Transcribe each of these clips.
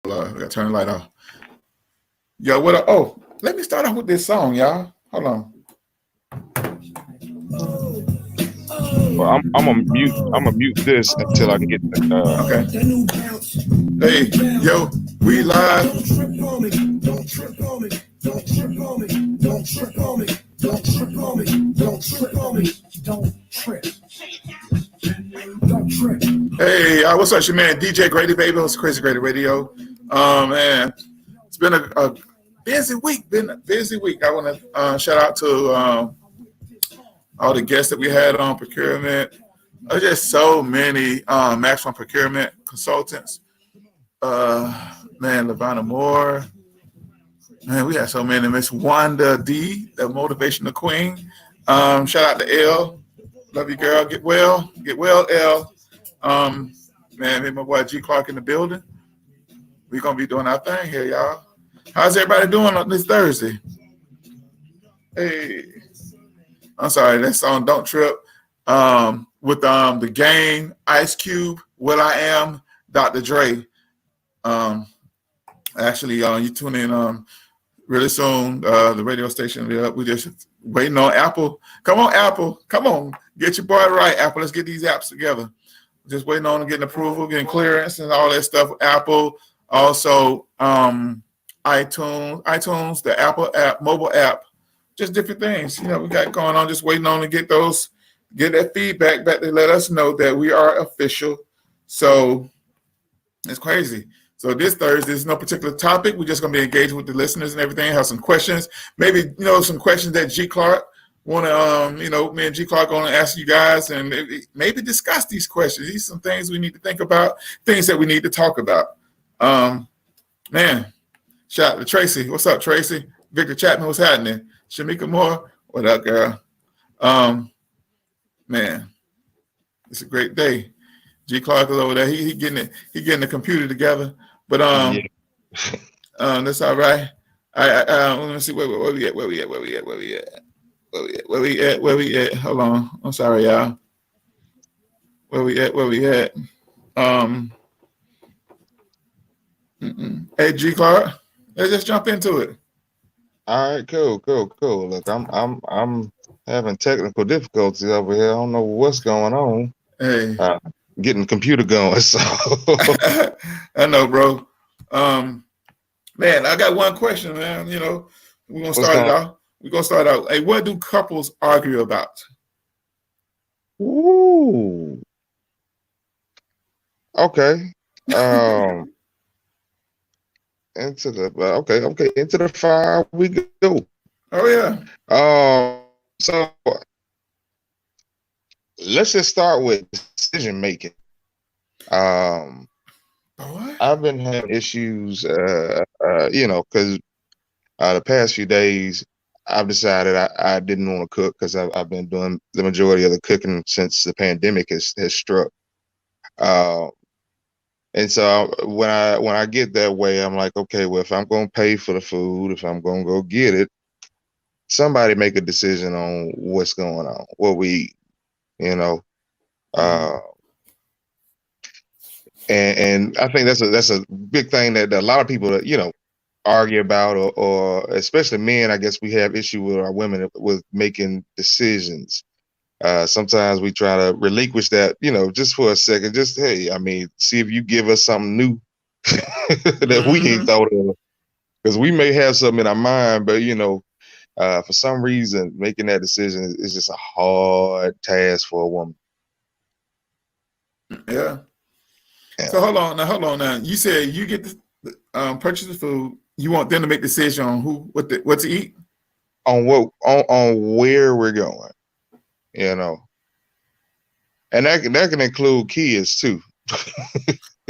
I gotta turn the light off. Yo, what? Oh, let me start off with this song, y'all. Hold on. Well, I'm gonna mute. I'm gonna mute this until I can get the. Okay. Hey, yo, we live. Don't trip on me. Don't trip on me. Don't trip on me. Don't trip on me. Don't trip on me. Don't trip on me. Don't trip. Don't trip. Hey, what's up, your man DJ Grady Baby? It's Crazy Grady Radio. Man, it's been a busy week. Been a busy week. I want to shout out to all the guests that we had on procurement. There's just so many maximum procurement consultants. Man, Lavana Moore. Man, we had so many. Miss Wanda D, the motivational queen. Shout out to L. Love you, girl. Get well. Get well, L. Man, me and my boy G Clark in the building. We're going to be doing our thing here, y'all. How's everybody doing on this Thursday? Hey. I'm sorry, that song Don't Trip. With the Game, Ice Cube, Will I Am, Dr. Dre. Actually, you tune in really soon. The radio station, we just waiting on Apple. Come on, Apple. Come on. Get your boy right, Apple. Let's get these apps together. Just waiting on getting approval, getting clearance and all that stuff. Apple. Also, iTunes, the Apple app, mobile app. Just different things, we got going on. Just waiting on to get that feedback back to let us know that we are official. So it's crazy. So this Thursday, there's no particular topic. We're just gonna be engaging with the listeners and everything. Have some questions, maybe some questions that G Clark want to, me and G Clark going to ask you guys, and maybe discuss these questions. These are some things we need to think about, things that we need to talk about. Man, shout out to Tracy. What's up, Tracy? Victor Chapman, what's happening? Shamika Moore, what up, girl? Man, it's a great day. G Clark is over there. He getting the computer together. But that's all right. Let me see where we at. Hold on. I'm sorry, y'all. Where we at? Hey, G Clark, let's just jump into it. All right, cool. Look, I'm having technical difficulties over here. I don't know what's going on. Hey, getting the computer going. So I know, bro. Man, I got one question, man. We're gonna start it off. We're gonna start out. Hey, what do couples argue about? Ooh. Okay. Into the fire we go. Oh yeah. So let's just start with decision making. I've been having issues, because the past few days I've decided I didn't want to cook because I've been doing the majority of the cooking since the pandemic has struck. And so when I get that way, I'm like, okay, well, if I'm going to pay for the food, if I'm going to go get it, somebody make a decision on what's going on, what we eat, and I think that's a big thing that a lot of people, argue about, or especially men. I guess we have issue with our women with making decisions. Sometimes we try to relinquish that, just for a second, see if you give us something new that we ain't thought of, because we may have something in our mind, but for some reason making that decision is just a hard task for a woman. Yeah. So hold on now. You said you get to purchase the food. You want them to make a decision on what to eat, on where we're going. And that can include kids too.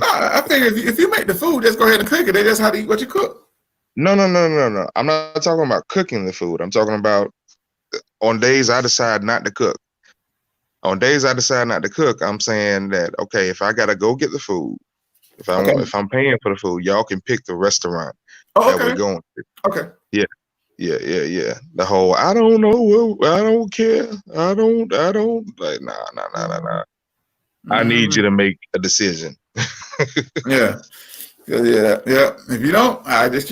I figure if you make the food, just go ahead and cook it. They just how to eat what you cook. No. I'm not talking about cooking the food. I'm talking about on days I decide not to cook. On days I decide not to cook, I'm saying that, okay, if I gotta go get the food, if I'm paying for the food, y'all can pick the restaurant that we're going to. Okay. Yeah. The whole I don't know, I don't care, I don't like nah. I need you to make a decision. Yeah. Yeah, yeah. If you don't,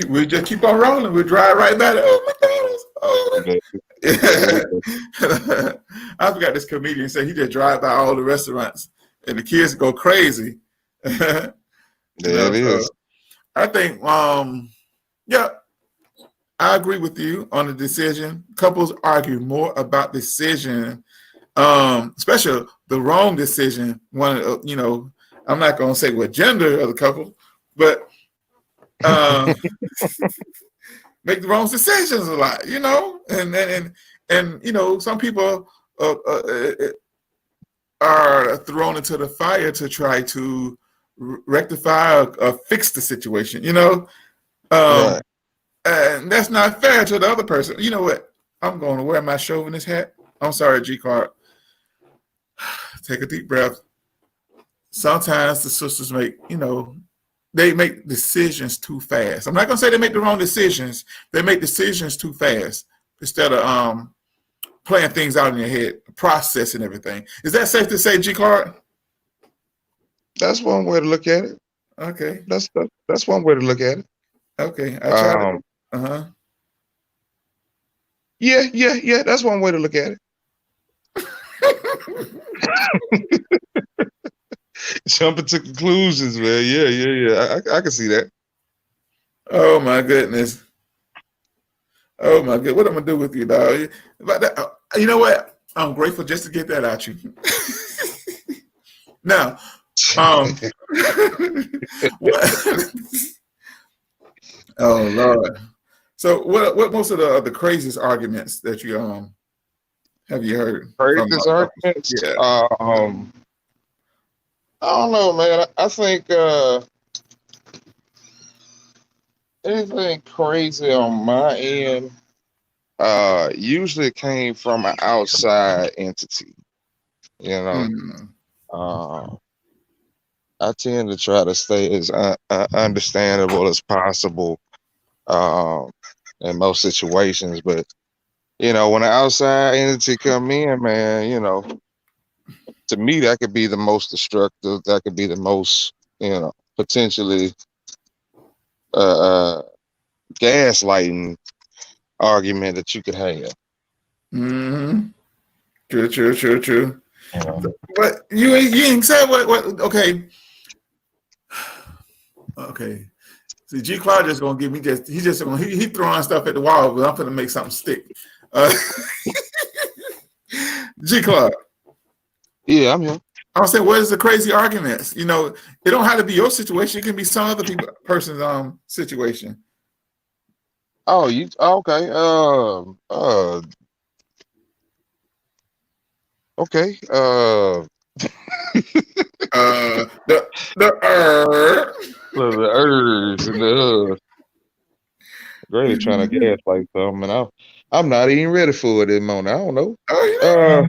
we just keep on rolling. We drive right by it. Oh, McDonald's. Oh. Yeah, Yeah. I forgot this comedian said he just drive by all the restaurants and the kids go crazy. there it So is. I think, yeah, I agree with you on the decision. Couples argue more about decision, especially the wrong decision. I'm not going to say what gender of the couple, but make the wrong decisions a lot, and some people are thrown into the fire to try to rectify or fix the situation, Right. and that's not fair to the other person. You know what? I'm going to wear my chauvinist hat. I'm sorry, G Card. Take a deep breath. Sometimes the sisters they make decisions too fast. I'm not going to say they make the wrong decisions. They make decisions too fast instead of playing things out in your head, processing everything. Is that safe to say, G Card? That's one way to look at it. Okay. That's one way to look at it. Okay. I tried to. Yeah. That's one way to look at it. Jumping to conclusions, man. Yeah. I can see that. Oh my goodness. Oh my god, what I'm gonna do with you, dog? But you know what? I'm grateful just to get that out you. Now, oh Lord. So, what most of the craziest arguments that you have you heard? Craziest arguments? Yeah. I don't know, man. I think anything crazy on my end usually came from an outside entity. I tend to try to stay as understandable as possible in most situations, but when an outside entity come in, man, to me that could be the most destructive. That could be the most, potentially gaslighting argument that you could have. Mm-hmm. True. But you ain't said what? Okay. See, G. Clark just gonna give me he throwing stuff at the wall, but I'm gonna make something stick. G. Clark. Yeah, I'm here. I'll say, what is the crazy arguments? It don't have to be your situation. It can be some other person's situation. Oh, you okay? Okay. The urge and the Grady trying to gaslight something, and I'm not even ready for it at the moment. I don't know.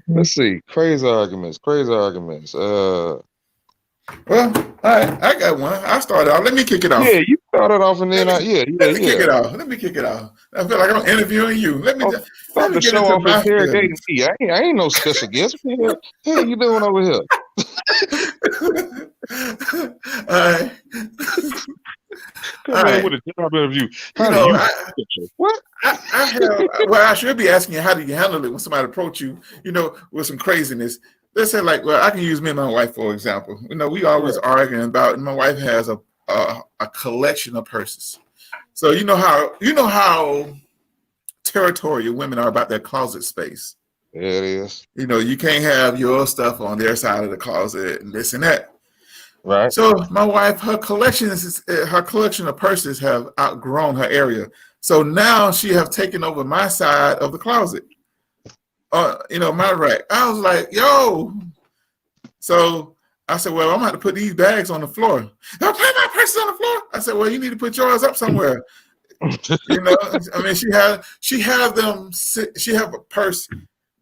Let's see. Crazy arguments. Well, I got one. I started off. Let me kick it off. Yeah, you started off, and then Let me kick it off. Let me kick it off. I feel like I'm interviewing you. Let me get show off interrogating me. I ain't no special guest. What the hell you doing over here? All right. Come in with a job interview. What? I should be asking you, how do you handle it when somebody approach you, with some craziness? Let's say, I can use me and my wife, for example. We always arguing about, and my wife has a collection of purses. So you know how territorial women are about their closet space. Yeah, it is. You can't have your stuff on their side of the closet and this and that. Right. So my wife, her collection of purses have outgrown her area. So now she have taken over my side of the closet. My rack. I was like, yo. So I said, well, I'm going to have to put these bags on the floor. Don't put my purses on the floor. I said, well, you need to put yours up somewhere. I mean, she have a purse,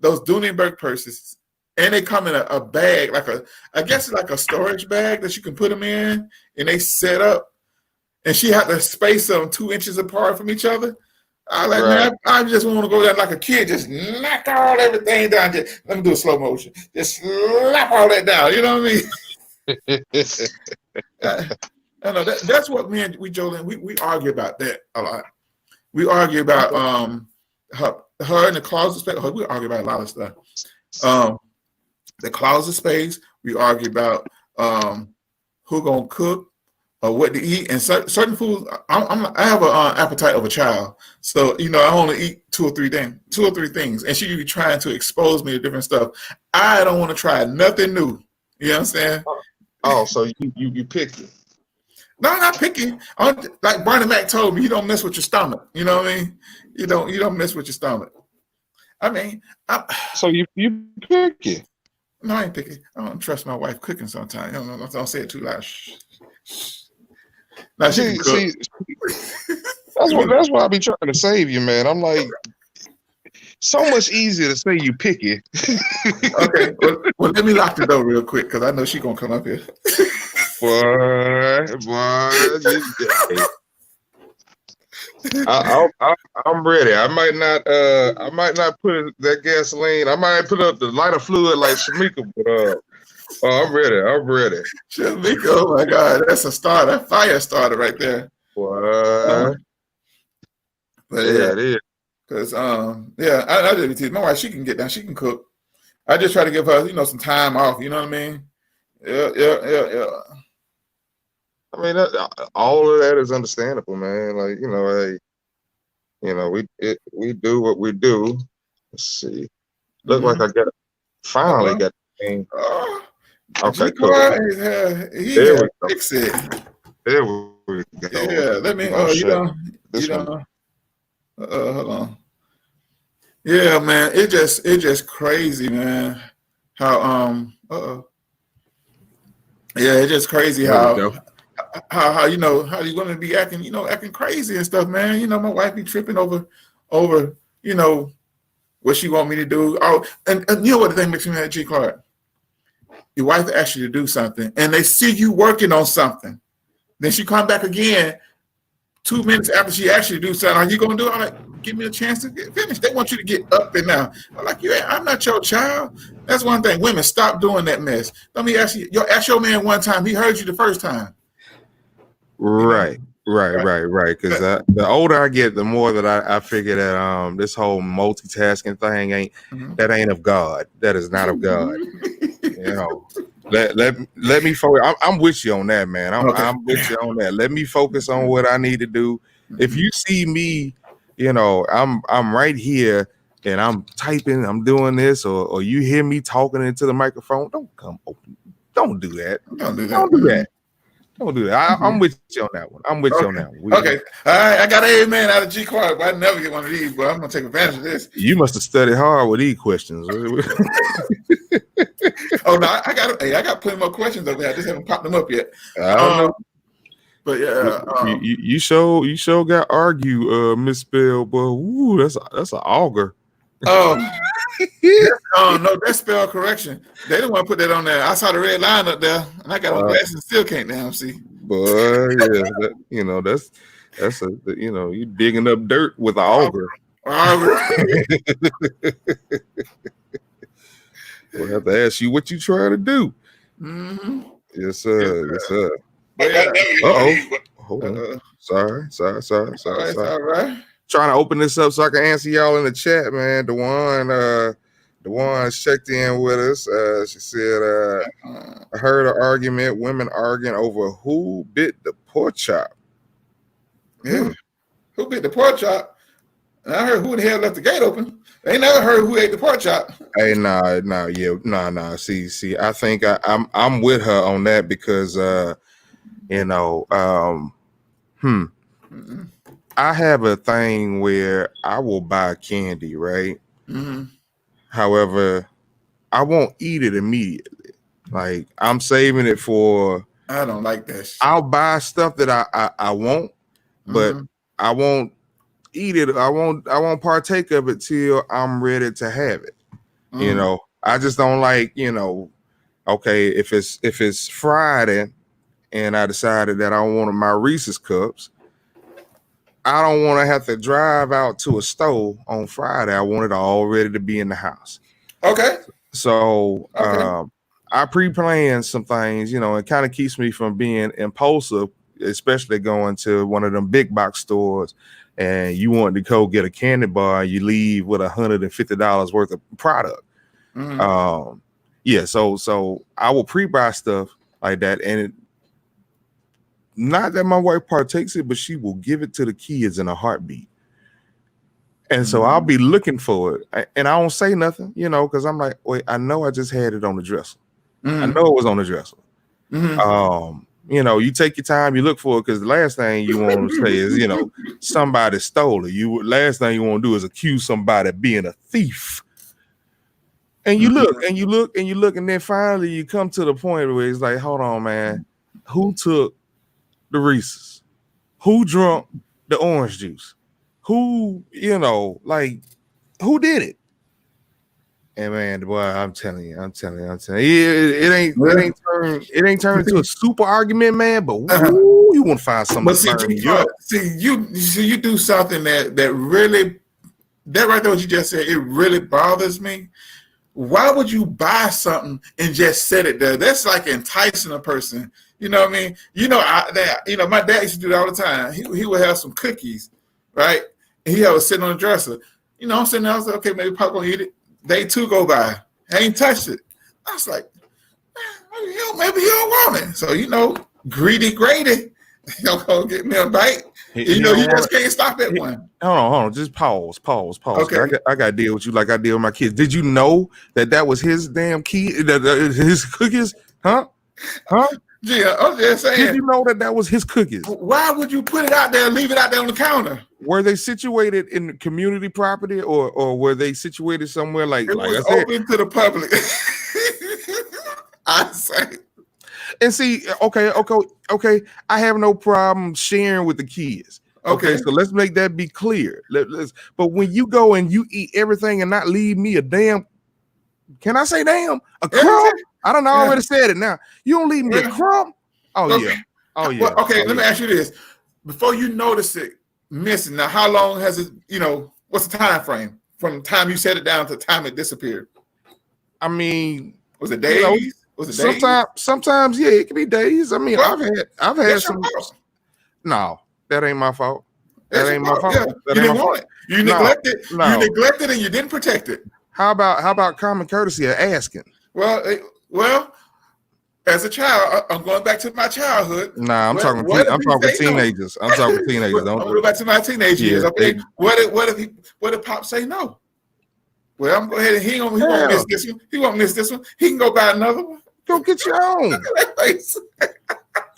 those Dunenberg purses, and they come in a bag, I guess it's like a storage bag that you can put them in, and they set up, and she had to space them 2 inches apart from each other. I was like, man, I just want to go down like a kid, just knock everything down. Let me do a slow motion. Just slap all that down. You know what I mean? I know that's what we Jolene, we argue about that a lot. We argue about her in the closet space. We argue about a lot of stuff. The closet space. We argue about who gonna cook or what to eat, and certain foods. I have an appetite of a child, so I only eat two or three things, and she be trying to expose me to different stuff. I don't want to try nothing new. You know what I'm saying? Oh, so you picked it. No, I'm not picky. Like Barney Mac told me, you don't mess with your stomach. You know what I mean? You don't mess with your stomach. I mean, so you pick it. No, I ain't picky. I don't trust my wife cooking sometimes. Don't say it too loud. Now she can cook. That's why I be trying to save you, man. I'm like, so much easier to say you picky. Okay, well, let me lock the door real quick because I know she gonna come up here. Boy, I'm ready. I might not put that gasoline. I might put up the lighter fluid like Shamika, but I'm ready. Shamika, oh my God, that's a starter, a fire starter right there. What? But yeah, it is. Because I did it. My wife, she can get down, she can cook. I just try to give her, some time off. You know what I mean? Yeah. I mean, all of that is understandable, man. Like, we do what we do. Let's see. Look like I finally got the thing. Okay, cool. There we go. Fix it. There we go. Yeah, let me. Hold on. Yeah, man. It just crazy, man. How Yeah, it's just crazy how you want to be acting crazy and stuff, man. My wife be tripping over what she want me to do. And you know what the thing makes me mad, G. Clark? Your wife asks you to do something, and they see you working on something. Then she come back again 2 minutes after she asks you to do something. Are you gonna do it? I'm like, give me a chance to get finished. They want you to get up and now. I'm like, I'm not your child. That's one thing. Women, stop doing that mess. Let me ask you. Ask your man one time. He heard you the first time. Right. Because the older I get, the more that I figure that this whole multitasking thing ain't of God. That is not of God. Let me focus. I'm with you on that, man. I'm with you on that. Let me focus on what I need to do. If you see me, I'm right here and I'm typing, I'm doing this, or you hear me talking into the microphone, don't come open. Don't do that. Don't do that. I'm with you on that one. Okay. All right. I got an amen out of G. Clark, but I never get one of these, but I'm going to take advantage of this. You must have studied hard with these questions. Oh, no. I got plenty more questions over there. I just haven't popped them up yet. I don't know. But yeah. You sure got argue misspelled, but ooh, that's an auger. Oh. No, that's spell correction. They didn't want to put that on there. I saw the red line up there, and I got on glasses and still can't damn see. Boy, yeah, that's you digging up dirt with an auger. We'll have to ask you what you trying to do. Mm-hmm. Yes, sir. Yes, sir. Hold on. Sorry. All right. Trying to open this up so I can answer y'all in the chat, man. DeJuan checked in with us. She said, I heard an argument, women arguing over who bit the pork chop. Yeah. Who bit the pork chop? And I heard who the hell left the gate open. They never heard who ate the pork chop. Hey, nah. See, I think I'm with her on that because I have a thing where I will buy candy, right? Mm-hmm. However, I won't eat it immediately. Like I'm saving it for. I don't like that shit. I'll buy stuff that I want, but I won't eat it. I won't partake of it till I'm ready to have it. I just don't like. Okay, if it's Friday, and I decided that I wanted my Reese's cups. I don't want to have to drive out to a store on Friday. I want it all ready to be in the house. Okay. So I pre-plan some things, it kind of keeps me from being impulsive especially going to one of them big box stores and you want to go get a candy bar, and you leave with $150 worth of product. So I will pre-buy stuff like that, and not that my wife partakes it, but she will give it to the kids in a heartbeat. And so I'll be looking for it, and I don't say nothing, because I'm like, wait, I know I just had it on the dresser. I know it was on the dresser. You take your time, you look for it, because the last thing you want to say is, somebody stole it. Last thing you want to do is accuse somebody of being a thief. And you look, and you look, and you look, and then finally you come to the point where it's like, hold on, man, who took the Reese's? Who drunk the orange juice? Who, who did it? And man, boy, I'm telling you, it ain't turned into a super argument, man. But you want to find something. You do something that really, that right there, what you just said, it really bothers me. Why would you buy something and just set it there? That's like enticing a person. You know what I mean? My dad used to do that all the time. He would have some cookies, right? And he was sitting on the dresser. I'm sitting there, I was like, okay, maybe Pop gonna eat it. Day 2 go by. I ain't touched it. I was like, maybe he don't want it. So, greedy Grady, go get me a bite. You just can't stop at one. Hold on. Just pause. Okay. I got to deal with you like I deal with my kids. Did you know that was his damn key, his cookies? Huh? Yeah, I'm just saying. Did you know that was his cookies? Why would you put it out there and leave it out there on the counter? Were they situated in community property, or were they situated somewhere like was I said, open to the public? I say. And see, okay. I have no problem sharing with the kids. Okay, so let's make that be clear. But when you go and you eat everything and not leave me a damn, can I say damn? A crumb? I don't know. I already said it now. You don't leave me a crumb? Oh, yeah. Well, let me ask you this. Before you notice it missing, now how long has it, what's the time frame from the time you set it down to the time it disappeared? I mean, was it days? Sometimes, yeah, it can be days. I mean, I've had some. No, that ain't my fault. That ain't my fault. Yeah. You didn't want it. You neglected. No. You neglected and you didn't protect it. How about common courtesy of asking? Well, as a child, I'm going back to my childhood. Nah, I'm talking teenagers. I'm talking teenagers. Don't go back to my teenage years. Okay. What if Pop say no? Well, I'm going to go ahead and he won't miss this one. He won't miss this one. He can go buy another one. Go get your own.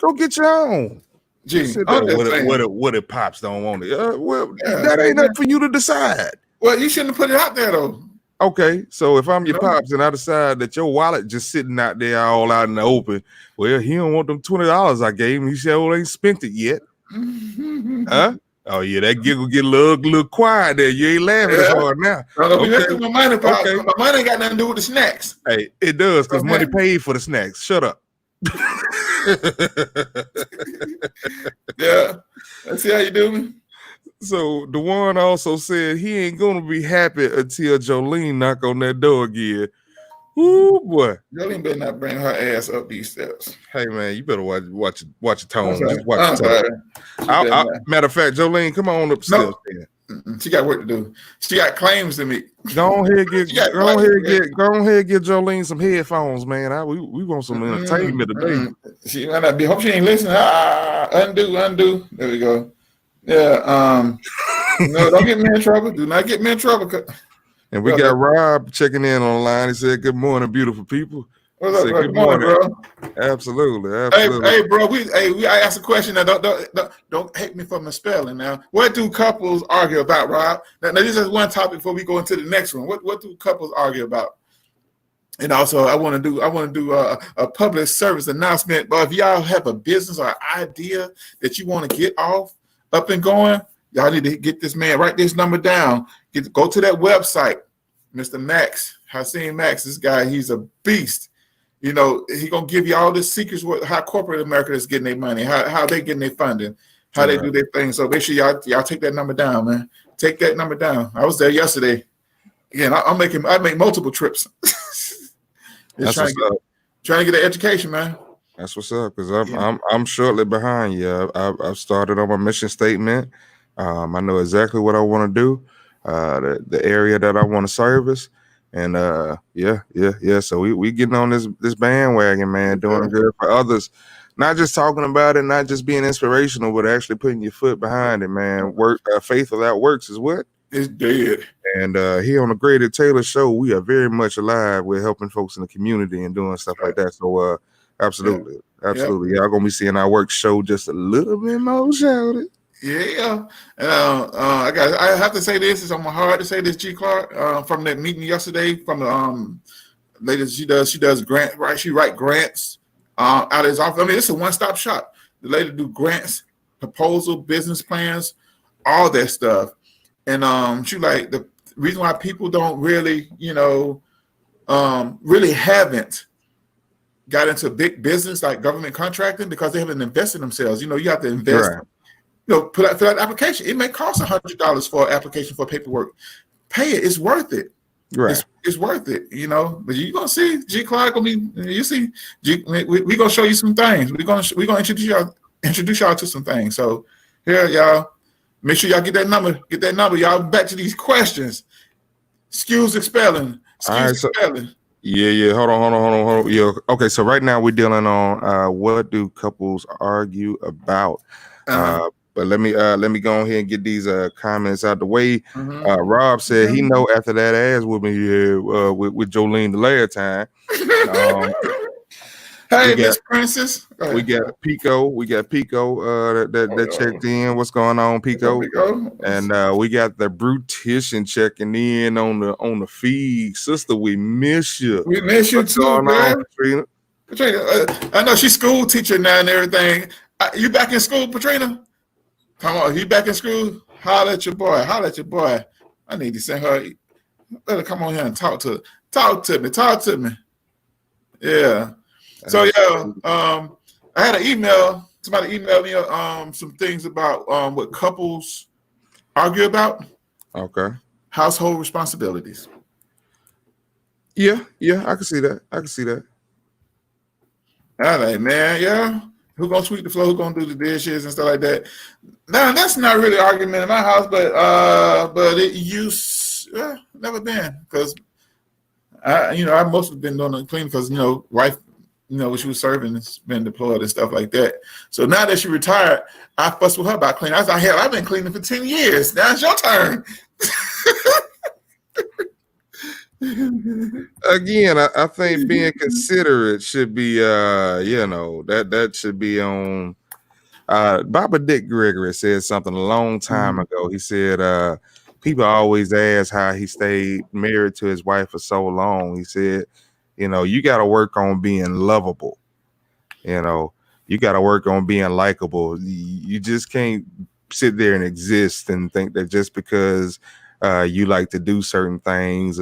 Go get your own. Gee, what if Pops don't want it? That ain't up for you to decide. Well, you shouldn't have put it out there though. Okay, so if I'm your Pops and I decide that your wallet just sitting out there all out in the open, well, he don't want them $20 I gave him. He said, "Well, ain't spent it yet." Huh? Oh yeah, that giggle get a little quiet there. You ain't laughing as hard now. My money, Pop. My money ain't got nothing to do with the snacks. Hey, it does because money paid for the snacks. Shut up. Yeah, let's see how you do me. So the one also said he ain't gonna be happy until Jolene knock on that door again. Ooh boy, Jolene better not bring her ass up these steps. Hey man, you better watch your tone. Just watch your tone. Matter of fact, Jolene, come on up the steps. She got work to do. She got claims to meet. Go ahead, get Jolene some headphones, man. We want some entertainment today. She might not be. Hope she ain't listening. Undo. There we go. Yeah. No, don't get me in trouble. Do not get me in trouble. And we got Rob checking in on the line. He said, "Good morning, beautiful people." What's up, bro? Good morning, bro. Absolutely. Hey, bro. I asked a question. Now, don't hate me for my spelling. Now, what do couples argue about, Rob? Now, this is one topic before we go into the next one. What do couples argue about? And also, I want to do a public service announcement. But if y'all have a business or idea that you want to get up and going, y'all need to get this man. Write this number down. Go to that website, Mr. Max, Haseen Max. This guy, he's a beast. He gonna give you all the secrets how corporate America is getting their money, how they getting their funding, how they do their thing. So make sure y'all take that number down, man. Take that number down. I was there yesterday. Again, I make multiple trips. Trying to get an education, man. That's what's up. Because Yeah. I'm shortly behind you. I've started on my mission statement. I know exactly what I want to do, the area that I want to service, and yeah. So we getting on this bandwagon, man, doing good for others. Not just talking about it, not just being inspirational, but actually putting your foot behind it, man. Work, faith without works is what? It's dead. And here on the Graded Taylor Show, we are very much alive. We're helping folks in the community and doing stuff like that. So absolutely. Y'all gonna be seeing our work show just a little bit more shouted. Yeah. I have to say this. It's on my heart to say this, G. Clark. From that meeting yesterday, from the lady, she does grant, right? She write grants out of his office. I mean, it's a one-stop shop. The lady do grants, proposal, business plans, all that stuff. And she like the reason why people don't really, really haven't got into big business like government contracting because they haven't invested themselves. You have to invest. Right. Fill out the application. It may cost $100 for an application for paperwork. Pay it. It's worth it. Right. It's worth it. But you're gonna see G. Clark gonna be. You see, we gonna show you some things. We're gonna introduce y'all to some things. So here, y'all. Make sure y'all get that number. Get that number, y'all. Back to these questions. Excuse the spelling. Spelling. Yeah. Hold on. Yeah. Okay. So right now we're dealing on what do couples argue about? But let me go ahead and get these comments out the way. Rob said he know after that ass whooping here with Jolene the last time. Hey, Miss Princess. We got Pico. That checked in. What's going on, Pico? And we got the Brutition checking in on the feed. Sister, we miss you. We miss you too, man. Patrina, I know she's school teacher now and everything. You back in school, Patrina? Come on, you back in school? Holler at your boy. I need to send her. Let her come on here and talk to me. Yeah. So I had an email. Somebody emailed me some things about what couples argue about. Okay. Household responsibilities. Yeah, I can see that. All right, man. Yeah. Who gonna sweep the floor? Who gonna do the dishes and stuff like that? Now that's not really an argument in my house, but it used never been because I mostly been doing the cleaning because wife. When she was serving, it's been deployed and stuff like that. So now that she retired, I fuss with her about cleaning. I was like, hell, I've been cleaning for 10 years. Now it's your turn. Again, I think being considerate should be, that should be on. Baba Dick Gregory said something a long time ago. He said, people always ask how he stayed married to his wife for so long. He said, you got to work on being lovable. You got to work on being likable. You just can't sit there and exist and think that just because you like to do certain things,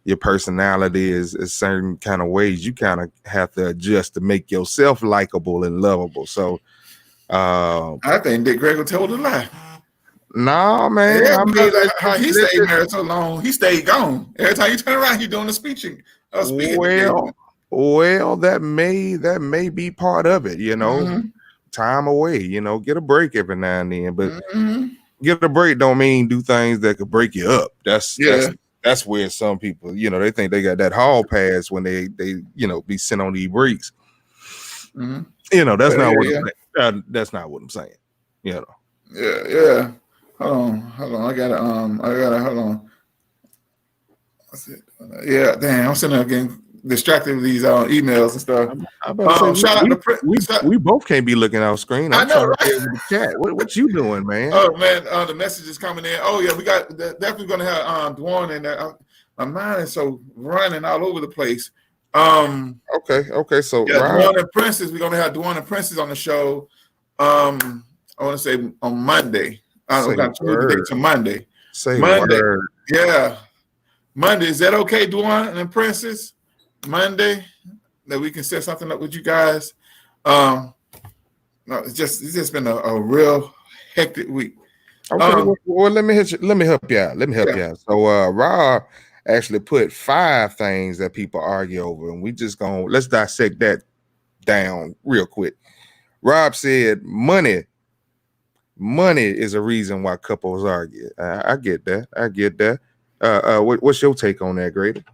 your personality is certain kind of ways, you kind of have to adjust to make yourself likable and lovable. So I think Dick Gregory told a lie. No, man. Yeah, how he stayed married so long, he stayed gone. Every time you turn around, he's doing a speaking. Well, that may be part of it, time away, get a break every now and then, but get a break don't mean do things that could break you up. That's where some people, they think they got that hall pass when they be sent on these breaks. That's not what I'm saying. That's not what I'm saying. Yeah. Hold on. I gotta hold on. Yeah, damn, I'm sitting there getting distracted with these emails and stuff. Shout out to we both can't be looking out screen. I know, right? The chat. What you doing, man? Oh man, the message is coming in. Oh yeah, we got definitely gonna have Dwan in there. My mind is so running all over the place. Okay. So Dwan and Princess, we're gonna have Dwan and Princess on the show. I want to say on Monday. We got to Monday. Say Monday. Word. Yeah. Monday. Is that okay, Dwan and Princess? Monday that we can set something up with you guys. No, it's just been a real hectic week. Okay, well, let me help you out. So Rob actually put 5 things that people argue over, and let's dissect that down real quick. Rob said, money is a reason why couples argue. I get that. I get that. What's your take on that, Grady?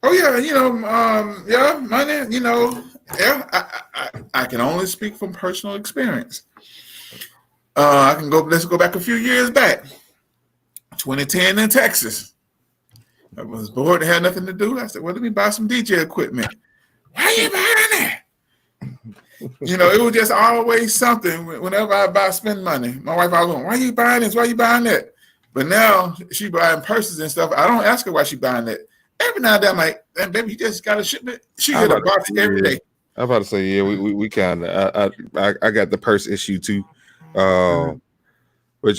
Oh yeah, yeah, money. Yeah, I can only speak from personal experience. Let's go back a few years back, 2010 in Texas. I was bored, had nothing to do. I said, well, let me buy some DJ equipment. Why you buying that? It was just always something. Whenever I spend money, my wife always going, why you buying this? Why you buying that? But now she buying purses and stuff. I don't ask her why she buying that. Every now and then I'm like, baby, you just got a shipment. She get a box every day. I'm about to say, yeah, we kind of, I got the purse issue too. But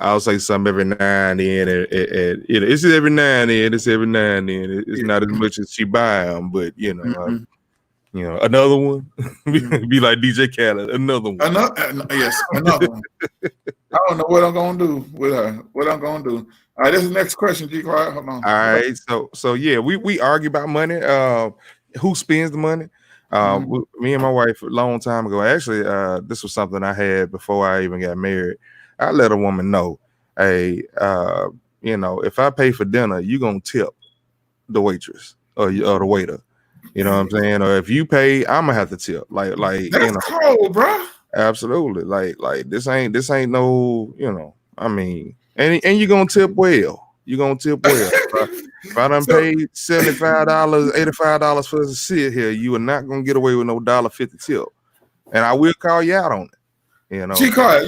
I'll say something every now and then, and it's every now and then. It's every now and then. It's not as much as she buy them, but another one. Be like DJ Khaled, another one. Another one. I don't know what I'm gonna do with her. What I'm gonna do. All right, this is the next question, G. Quiet. Hold on. All right, so yeah, we argue about money. Who spends the money? Me and my wife a long time ago. Actually, this was something I had before I even got married. I let a woman know, hey, if I pay for dinner, you gonna tip the waitress or the waiter. You know what I'm saying? Or if you pay, I'm gonna have to tip. Like that's cold, bro. Absolutely. Like this ain't no. I mean, and you're gonna tip well. You're gonna tip well. If I done paid $75, $85 for us to sit here, you are not gonna get away with no $1.50 tip. And I will call you out on it. G-Card,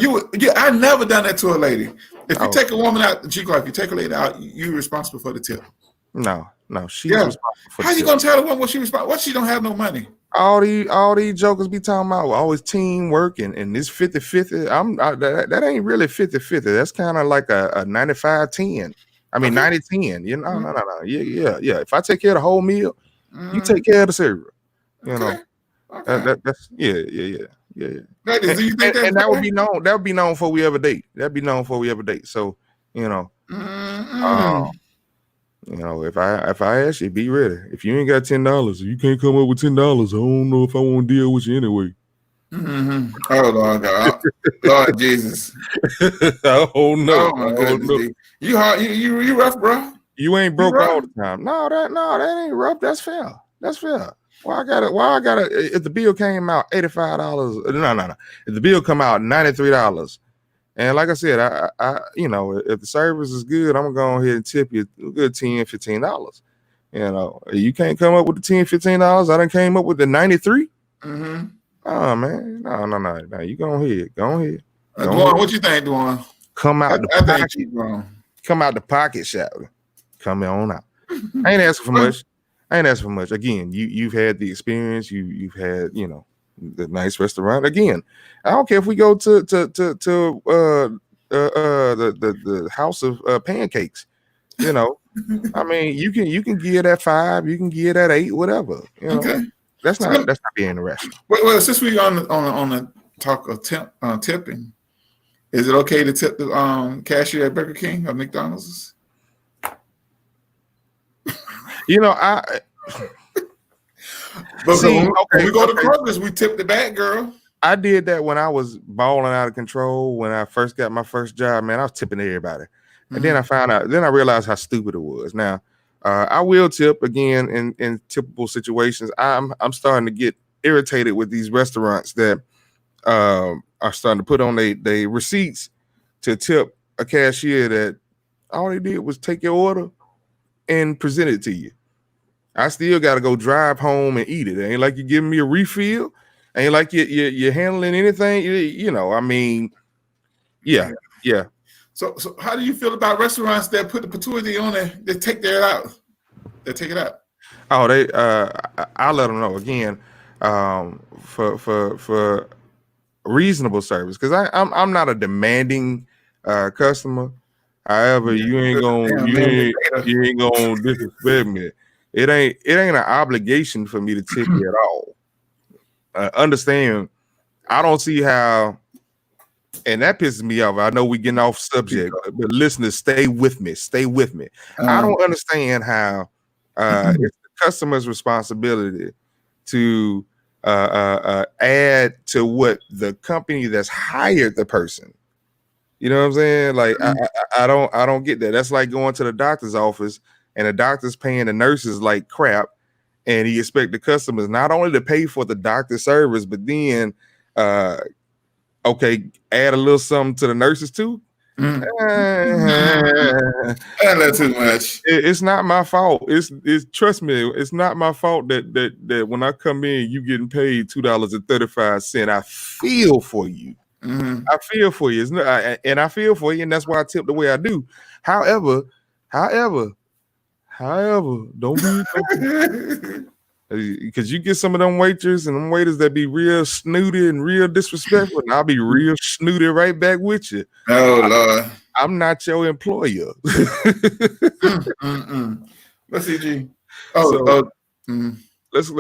I never done that to a lady. If you take a woman out, G-Card, if you take a lady out, you're responsible for the tip. No, she's responsible for How you gonna tell a woman what she responsible? What she don't have no money? All these jokers be talking about always teamwork and this 50-50. That ain't really 50-50. That's kind of like a 95-10. I mean 90-10. No. Yeah. If I take care of the whole meal, you take care of the server. That's yeah. Do you think and that would be known. That would be known before we ever date. That'd be known before we ever date. So if I ask you, be ready. If you ain't got $10, you can't come up with $10. I don't know if I want to deal with you anyway. Oh Lord God, Lord Jesus. Oh no. Oh my goodness. You hard. You rough, bro. You ain't broke all the time. No, that ain't rough. That's fair. Why I gotta if the bill came out $85, no. If the bill come out $93, and like I said, I if the service is good, I'm gonna go ahead and tip you a good $10-15. You can't come up with the $10-15. I done came up with the 93. Oh man, no. You go ahead. Duane, what you think, Duane? Come out the pocket, shall we? Come on out. I ain't asking for much. Again, you've had the experience. You've had the nice restaurant. Again, I don't care if we go to the house of pancakes. I mean, you can give that 5, you can give that 8, whatever. Okay, that's not being irrational. Well, since we on the talk of tipping, is it okay to tip the cashier at Burger King or McDonald's? When we go to Kroger's, we tip the bad girl. I did that when I was balling out of control. When I first got my first job, man, I was tipping everybody. And then I realized how stupid it was. Now, I will tip again in typical situations. I'm starting to get irritated with these restaurants that are starting to put on they receipts to tip a cashier that all they did was take your order and present it to you. I still got to go drive home and eat it. It ain't like you're giving me a refill. Ain't like you're handling anything. I mean, yeah. So how do you feel about restaurants that put the patootie on it? They take it out. Oh, I let them know again for reasonable service, because I'm not a demanding customer. However, you ain't gonna disrespect me. It ain't an obligation for me to tip you at all. Understand? I don't see how, and that pisses me off. I know we're getting off subject, but listeners, stay with me. I don't understand how it's the customer's responsibility to add to what the company that's hired the person. You know what I'm saying? Like I don't get that. That's like going to the doctor's office and the doctor's paying the nurses like crap, and he expect the customers not only to pay for the doctor service, but then okay, add a little something to the nurses too. That's too much. It's not my fault. It's trust me, it's not my fault that when I come in, you getting paid $2.35. I feel for you. I feel for you. It's not, and I feel for you, and that's why I tip the way I do. However, don't be because you get some of them waiters and them waiters that be real snooty and real disrespectful, and I'll be real snooty right back with you. Oh Lord, I'm not your employer. Let's see, G. Let's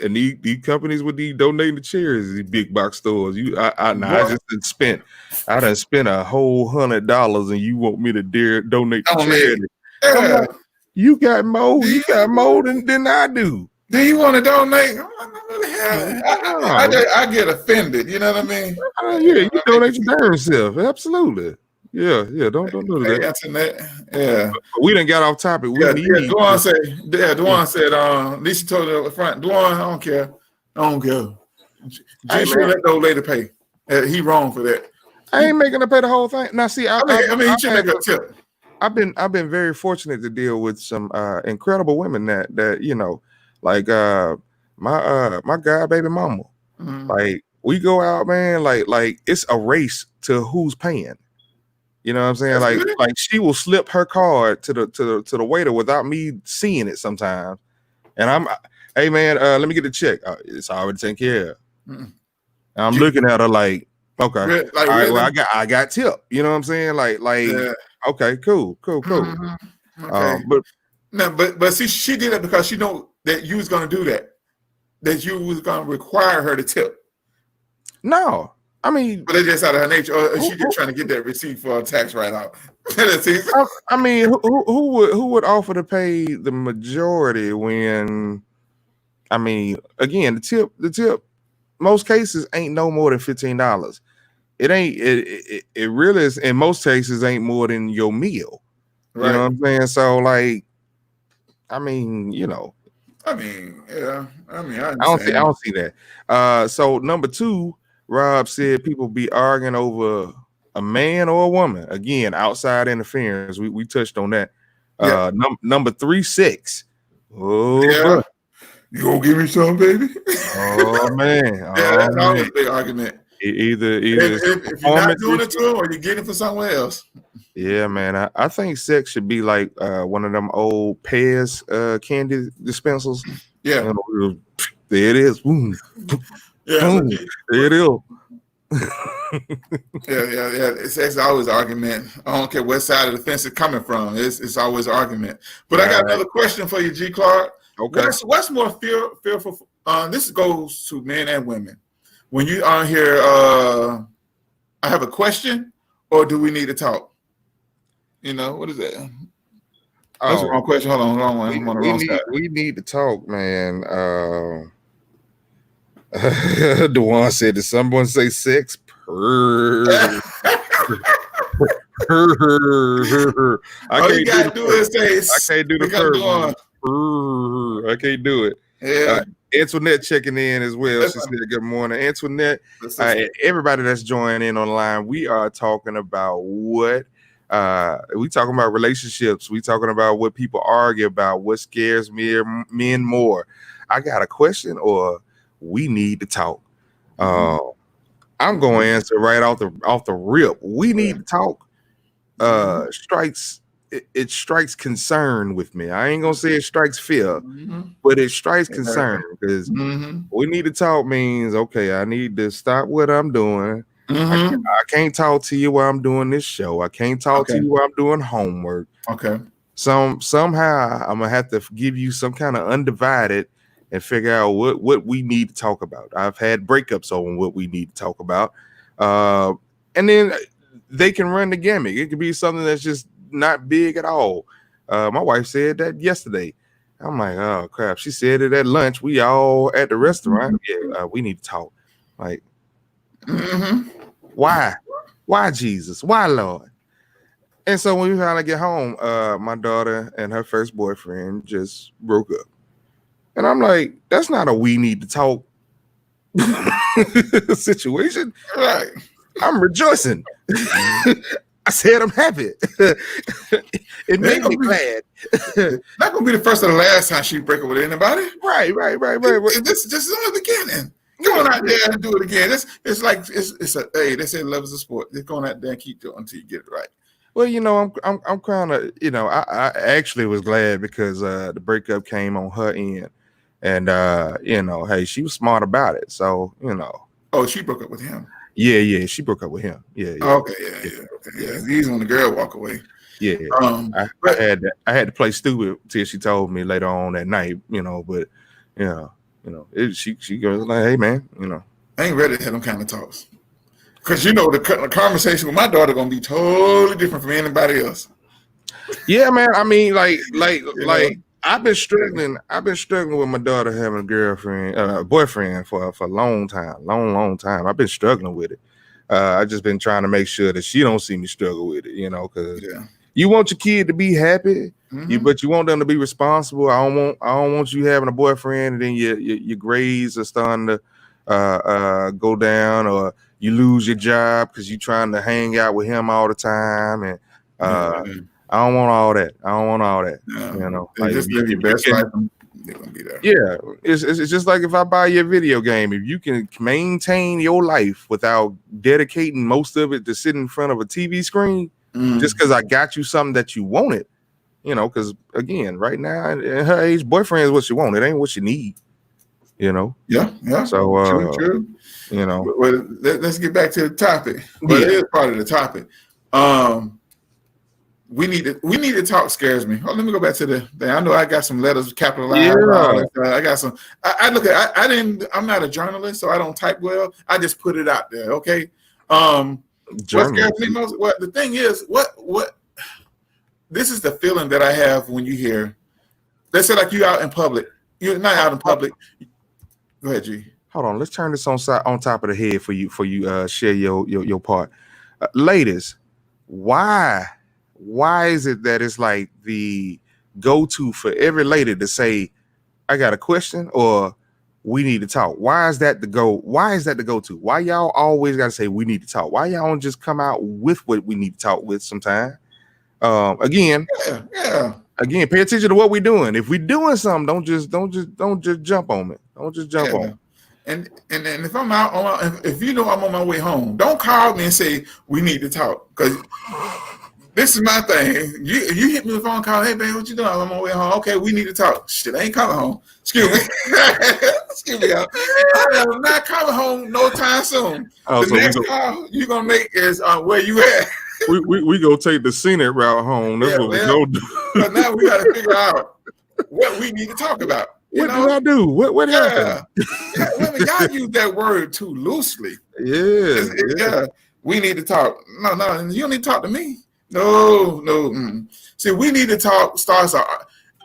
and these companies with these donating to charities, these big box stores. I done spent a whole $100 and you want me to donate to charity. Yeah. Like, you got more than I do. Do you want to donate? I get offended. You know what I mean? Yeah, you donate your darn self. Absolutely. Yeah. Don't do that. Yeah. But we done got off topic. Duan said, Lisa told her up front, Duan, I don't care. G should let the old lady pay. He wrong for that. I ain't making her pay the whole thing. Now, see, I mean, he should make a tip. I've been very fortunate to deal with some incredible women that you know, like my guy baby mama. Like we go out, man, like it's a race to who's paying. You know what I'm saying? Like she will slip her card to the waiter without me seeing it sometimes. And hey man, let me get the check. It's already taken care of. And I'm looking at her like, okay, all right, really? well I got tip. You know what I'm saying? Like yeah. Okay, cool. Okay. But see, she did it because she know that you was gonna do that you was gonna require her to tip. No. I mean, but it's just out of her nature, or she just trying to get that receipt for a tax write-off. I mean, who would offer to pay the majority when? I mean, again, the tip, most cases ain't no more than $15. It ain't. It really is. In most cases, ain't more than your meal. Right. You know what I'm saying? So, like, I mean, you know. I mean, yeah. I mean, I don't see that. So number 2. Rob said people be arguing over a man or a woman. Again, outside interference. We touched on that. Yeah. Number 36. Oh, yeah. Bro. You gonna give me some, baby? Oh man. Yeah, that's always a big argument. Either if you're not doing it to him or you're getting it for somewhere else. Yeah, man. I think sex should be like one of them old Pears candy dispensers. Yeah. You know, there it is. Boom. Yeah, there it is. yeah. It's always an argument. I don't care what side of the fence it's coming from. It's always an argument. But I got another question for you, G. Clark. Okay. What's more fearful? This goes to men and women. When you are here, I have a question, or do we need to talk? You know, what is that? That's the wrong question. Hold on. I'm on the wrong side. We need to talk, man. Dewan said, did someone say sex? All you gotta do is say, I can't do the purr. I can't do it. Yeah. Antoinette checking in as well. She said, good morning. Antoinette, everybody that's joining in online, we are talking about we talking about relationships. We talking about what people argue about, what scares men more. I got a question, or we need to talk. I'm going to answer right off the rip. We need to talk. It strikes concern with me. I ain't gonna say it strikes fear, but it strikes concern because we need to talk means, okay, I need to stop what I'm doing. I can't talk to you while I'm doing this show. I can't talk to you while I'm doing homework. Okay. Somehow I'm gonna have to give you some kind of undivided and figure out what we need to talk about. I've had breakups on what we need to talk about. And then they can run the gamut. It could be something that's just not big at all. My wife said that yesterday. I'm like, oh crap. She said it at lunch. We all at the restaurant. Yeah, we need to talk. Like, why? Why Jesus? Why Lord? And so when we finally get home, my daughter and her first boyfriend just broke up. And I'm like, that's not a we need to talk situation. Right. I'm rejoicing. I said I'm happy. It made me glad. Not gonna be the first or the last time she break up with anybody. Right. This is only the beginning. Come on out there and do it again. It's like it's a hey. They say love is a sport. Just going out there and keep doing until you get it right. Well, I'm kind of I actually was glad because the breakup came on her end, and hey, she was smart about it. So Oh, she broke up with him. Yeah, she broke up with him. Yeah. Okay, yeah. He's when the girl walk away. Yeah. I had to play stupid till she told me later on that night. But she goes like, hey man, I ain't ready to have them kind of talks. Because the conversation with my daughter gonna be totally different from anybody else. Yeah, man. I mean, like I've been struggling with my daughter having a girlfriend, a boyfriend for a long time. I've been struggling with it. I just been trying to make sure that she don't see me struggle with it, because you want your kid to be happy, but you want them to be responsible. I don't want you having a boyfriend and then your grades are starting to go down, or you lose your job because you're trying to hang out with him all the time, and I don't want all that. Like, just live your best life. They're gonna be there. Yeah, it's just like if I buy you a video game, if you can maintain your life without dedicating most of it to sit in front of a TV screen, just because I got you something that you wanted, because again, right now at her age, boyfriend is what you want. It ain't what you need. Yeah. So true. Well, let's get back to the topic. But it is part of the topic. We need to talk scares me. Oh, let me go back to the thing. I know I got some letters capitalized. I got some. I look at. I'm not a journalist, so I don't type well. I just put it out there. Okay. What scares me most? Well, the thing is, what? This is the feeling that I have when you hear. Let's say like you out in public. You're not out in public. Go ahead, G. Hold on. Let's turn this on top of the head for you. Share your part, ladies. Why is it that it's like the go-to for every lady to say, I got a question or we need to talk? Why is that the go-to? Why y'all always got to say we need to talk? Why y'all don't just come out with what we need to talk with sometime? Again, pay attention to what we're doing. If we're doing something, don't just jump on it. Don't just jump on it. And if I'm out, if I'm on my way home, don't call me and say we need to talk, because this is my thing. You hit me with a phone call. Hey, babe, what you doing? I'm on my way home. Okay, we need to talk. Shit, I ain't coming home. Excuse me. Excuse me, y'all. I'm not coming home no time soon. The next call you're going to make is where you at. we go take the scenic route home. That's what we go do. But now we got to figure out what we need to talk about. What did I do? What happened? Women, y'all use that word too loosely. Yeah. We need to talk. No, you don't need to talk to me. No. See, we need to talk.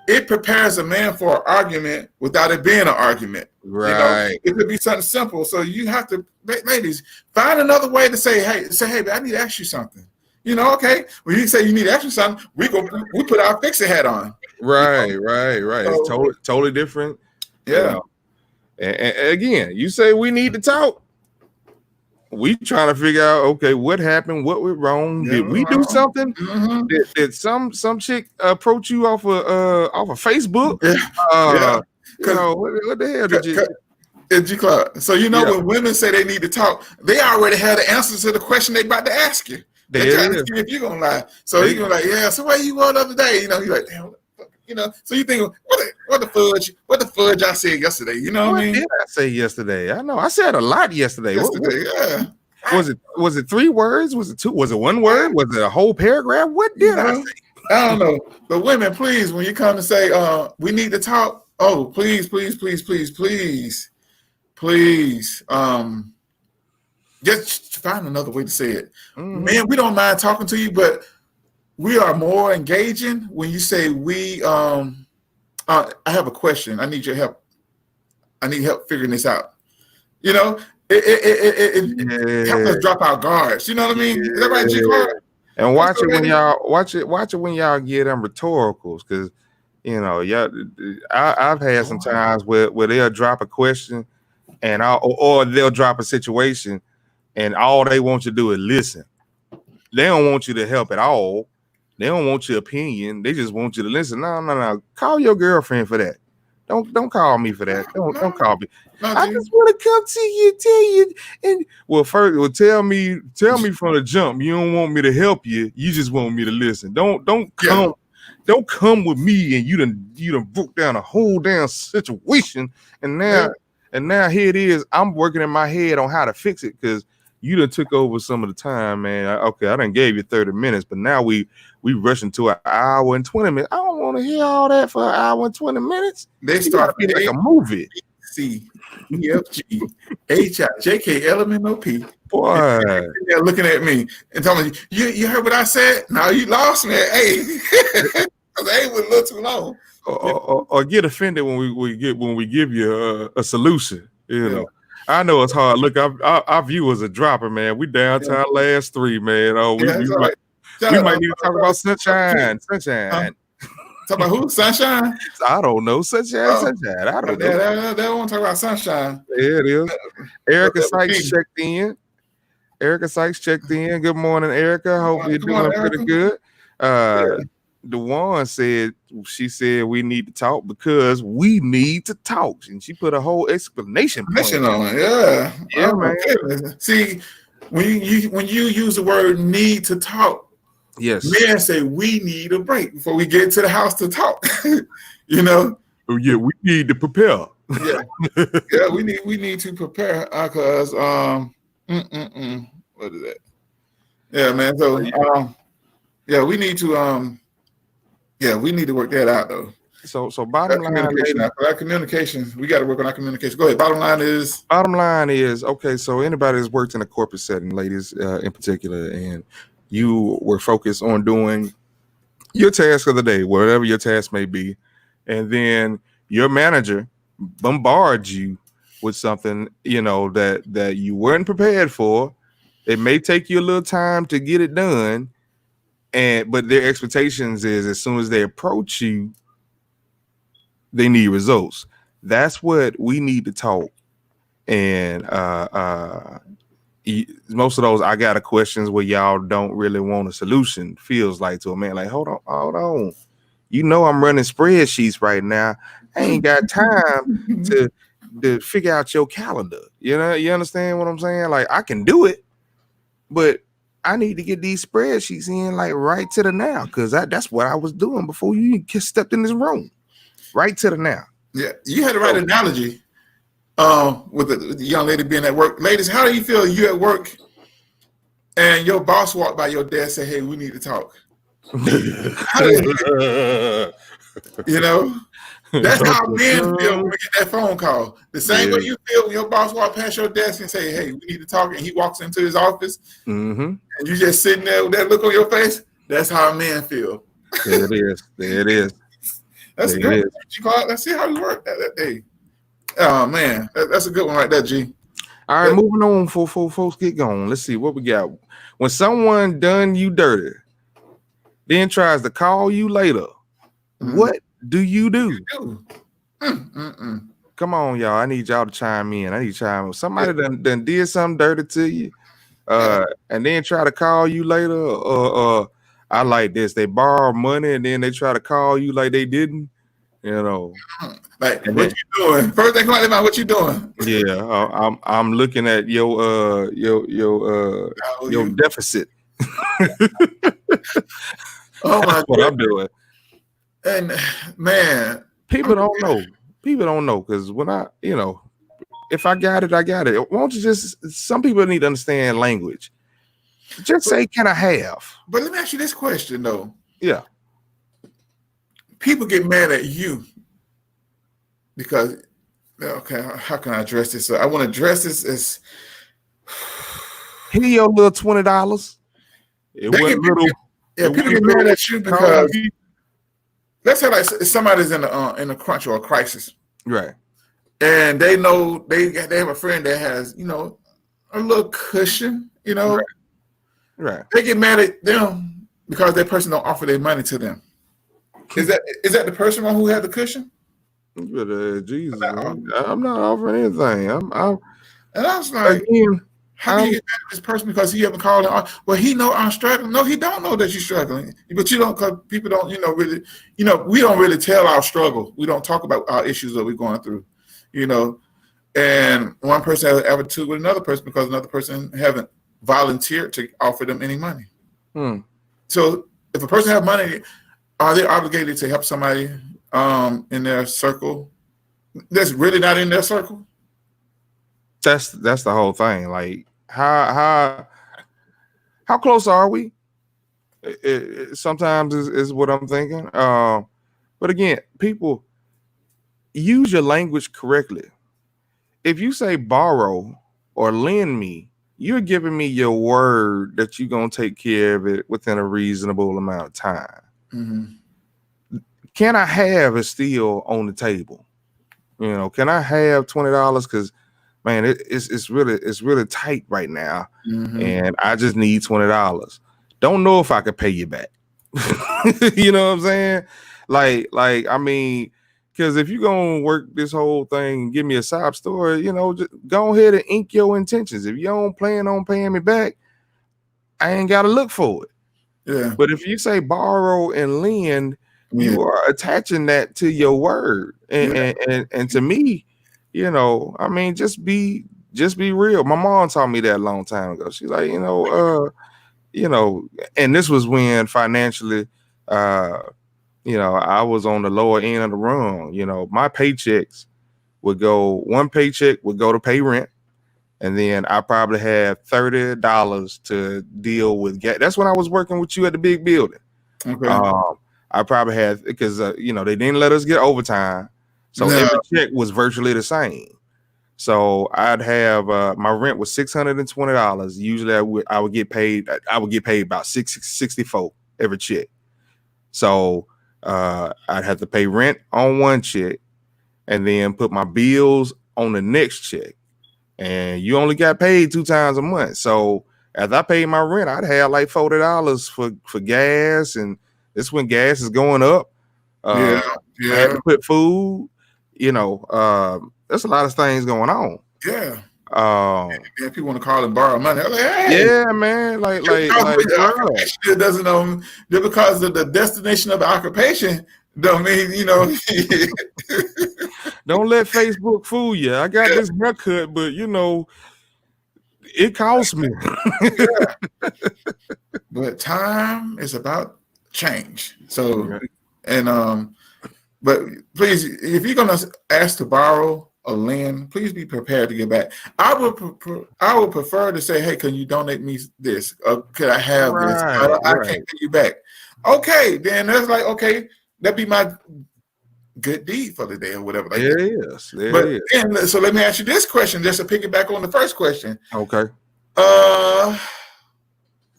It prepares a man for an argument without it being an argument. Right. It could be something simple. So you have to, ladies, find another way to say, hey, I need to ask you something. Okay. When you say you need to ask you something, we put our fix-it hat on. Right. So, it's totally different. Yeah. And again, you say we need to talk. We trying to figure out, okay, what happened? What went wrong? Did we do something? Did some chick approach you off of Facebook? What the hell did you? So when women say they need to talk, they already had the answer to the question they about to ask you. They're trying to see if you're gonna lie. So you're gonna like, so where you were the other day? You're like, damn. So you think what the fudge I said yesterday? You know what I mean? Did I say yesterday? I know I said a lot yesterday. Yeah. Was it 3 words? Was it 2? Was it 1 word? Was it a whole paragraph? What did I say? I don't know. But women, please, when you come to say we need to talk, please, just find another way to say it. Man, we don't mind talking to you, but we are more engaging when you say we. I have a question. I need your help. I need help figuring this out. You know, it helps us drop our guards. You know what I mean? Is that right, G Clark? And watch it when y'all get them rhetoricals, because I've had some times where they'll drop a question and or they'll drop a situation and all they want you to do is listen. They don't want you to help at all. They don't want your opinion. They just want you to listen. No. Call your girlfriend for that. Don't call me for that. Don't call me. I just want to come to you, tell you, and tell me from the jump. You don't want me to help you. You just want me to listen. Don't come with me and you done broke down a whole damn situation. And now here it is. I'm working in my head on how to fix it because you done took over some of the time, man. Okay, I done gave you 30 minutes, but now we rushing to an hour and 20 minutes. I don't want to hear all that for an hour and 20 minutes. They start be like a movie. C E F G H I J K L M N O P. Boy, they're looking at me and telling me, you heard what I said? No, you lost me. Hey, they went a little too long. Or get offended when we give you a solution. You know, I know it's hard. Look, our view is a dropper, man. We down to our last three, man. Oh, we might need to talk about sunshine. Talk about who? Sunshine? I don't know. Sunshine. I don't know. They don't want to talk about sunshine. Yeah, it is. Erica Sykes checked in. Good morning, Erica. Hope you're doing pretty good. DeWan said we need to talk because we need to talk, and she put a whole explanation on it. Yeah, man. See, when you use the word "need to talk," yes, men say we need a break before we get to the house to talk. You know? Oh yeah, we need to prepare. Yeah, we need to prepare because what is that? Yeah, man. So we need to we need to work that out though. So bottom line, our communication, we got to work on our communication. Go ahead. Bottom line is okay. So anybody that's worked in a corporate setting, ladies in particular, and you were focused on doing your task of the day, whatever your task may be, and then your manager bombards you with something, that you weren't prepared for. It may take you a little time to get it done, but their expectations is as soon as they approach you, they need results. That's what we need to talk. And most of those I got questions where y'all don't really want a solution feels like to a man. Like, hold on. I'm running spreadsheets right now. I ain't got time to figure out your calendar. You understand what I'm saying? Like, I can do it, but I need to get these spreadsheets in like right to the now, because that's what I was doing before you stepped in this room. Right to the now. Yeah, you had the right analogy with the young lady being at work. Ladies, how do you feel you at work and your boss walked by your desk and say, hey, we need to talk? That's how men feel when we get that phone call. The same way you feel when your boss walks past your desk and say, hey, we need to talk, and he walks into his office and you just sitting there with that look on your face. That's how men feel. There it is. That's good. Let's see how you work that day. Oh man, that's a good one right there, G. All right, moving on for folks get going. Let's see what we got. When someone done you dirty, then tries to call you later, what do you do? Come on, y'all. I need y'all to chime in. Somebody done did something dirty to you, and then try to call you later. Or I like this. They borrow money and then they try to call you like they didn't. Like, what you doing? First thing come out of my, what you doing? Yeah, I'm looking at your deficit. Oh my God. What I'm doing. And man, people don't know because when if I got it, I got it. Won't you some people need to understand language. Just say, can I have? But let me ask you this question though. Yeah. People get mad at you because, okay, how can I address this? So I want to address this as here your little $20. People get mad at you because let's say like somebody's in a crunch or a crisis, Right. and they know they have a friend that has, you know, a little cushion, you know. Right. They get mad at them because that person don't offer their money to them. Is that the person who had the cushion? But Jesus, I'm not offering anything. I'm and I was like, again, how can you get mad at this person because he haven't called? Well, he know I'm struggling. No, he don't know that you're struggling. But you don't, because people don't, you know, really, you know, we don't really tell our struggle. We don't talk about our issues that we're going through, you know. And one person has an attitude with another person because another person haven't volunteered to offer them any money. So if a person have money, are they obligated to help somebody in their circle that's really not in their circle? That's the whole thing. Like how close are we? Sometimes is what I'm thinking. But again, people, use your language correctly. If you say borrow or lend me, you're giving me your word that you're gonna take care of it within a reasonable amount of time. Can I have it still on the table? You know, can I have $20? Because man, it's really tight right now, and I just need $20. Don't know if I could pay you back. You know what I'm saying? Like I mean, because if you're gonna work this whole thing and give me a sob story, you know, just go ahead and ink your intentions. If you don't plan on paying me back, I ain't gotta look for it. Yeah. But if you say borrow and lend, you are attaching that to your word. And to me, you know, I mean, just be real. My mom taught me that a long time ago. She's like, you know, and this was when financially, you know, I was on the lower end of the rung. You know, my paychecks would go, one paycheck would go to pay rent. And then I probably had $30 to deal with gas. That's when I was working with you at the big building. Okay. I probably had, because, you know, they didn't let us get overtime. So every check was virtually the same. So I'd have, my rent was $620. Usually I would get paid about $64 every check. So I'd have to pay rent on one check and then put my bills on the next check. And you only got paid 2 times a month. So as I paid my rent, I'd have like $40 for gas, and this when gas is going up. I had to put food, you know, there's a lot of things going on. Yeah. People want to call and borrow money. Like, hey, yeah, man. Like it doesn't know just because of the destination of the occupation don't mean, you know. Don't let Facebook fool you. I got this haircut, but you know, it cost me. But time is about change. So, and but please, if you're gonna ask to borrow or lend, please be prepared to get back. I would prefer to say, hey, can you donate me this? Could I have this? I can't pay you back. Okay, then that's like, okay, that'd be my good deed for the day or whatever. Like there is. So let me ask you this question, just to piggyback on the first question. Okay.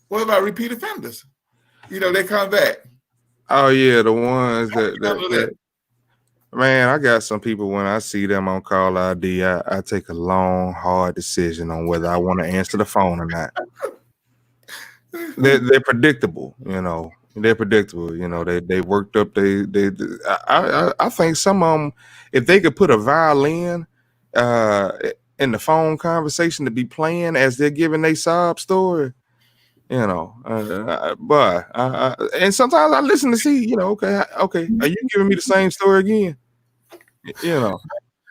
What about repeat offenders? You know, they come back. Oh yeah, the ones that man, I got some people when I see them on call ID, I take a long, hard decision on whether I want to answer the phone or not. They're predictable, you know. They're predictable, you know. They worked up. I think some of them, if they could put a violin in the phone conversation to be playing as they're giving their sob story, you know. But and sometimes I listen to see, you know, okay, are you giving me the same story again? You know.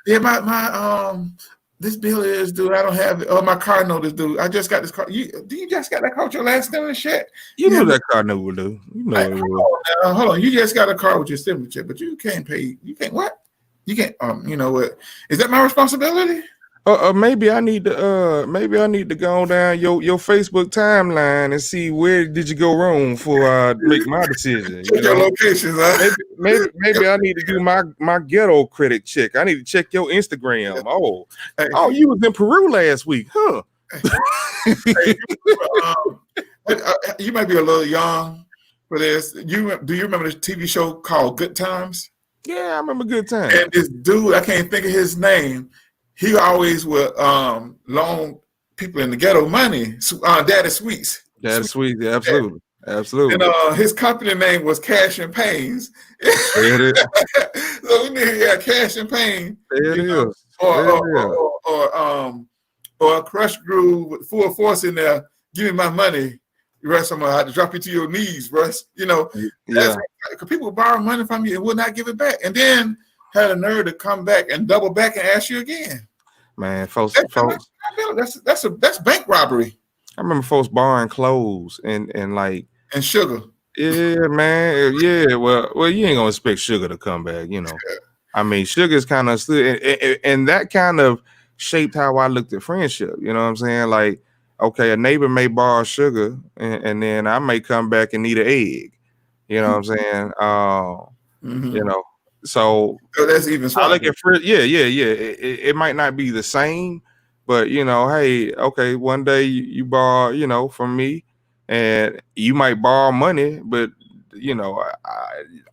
Yeah, my this bill is due. I don't have it. Oh, my car note is due. I just got this car. You just got that car with your last name and shit? You know that car note will do. You know it will. Hold on. You just got a car with your signature, but you can't pay. You can't what? You can't. You know what? Is that my responsibility? Maybe I need to go down your Facebook timeline and see where did you go wrong for make my decision. Check your locations, huh? Maybe I need to do my ghetto credit check. I need to check your Instagram. Oh, you was in Peru last week, huh? You might be a little young, for this. Do you remember the TV show called Good Times? Yeah, I remember Good Times. And this dude, I can't think of his name. He always would loan people in the ghetto money. Daddy Sweets. That's sweet. Yeah, absolutely. Absolutely. And his company name was Cash and Pains. There it is. So we knew he had Cash and Pain. There it is. Or a Crush Groove with full force in there. Give me my money. Russ, I'm gonna have to drop you to your knees, Russ. You know, yeah. Because people borrow money from you and will not give it back, and then had a nerve to come back and double back and ask you again. Man, folks. That's bank robbery. I remember folks borrowing clothes and sugar. Yeah, man. Yeah. Well, you ain't gonna expect sugar to come back, you know. I mean, sugar's kind of and that kind of shaped how I looked at friendship. You know what I'm saying? Like, okay, a neighbor may borrow sugar, and then I may come back and need an egg. You know what I'm saying? You know, so that's even. I look at yeah. It might not be the same, but you know, hey, okay, one day you borrow, you know, from me, and you might borrow money, but you know,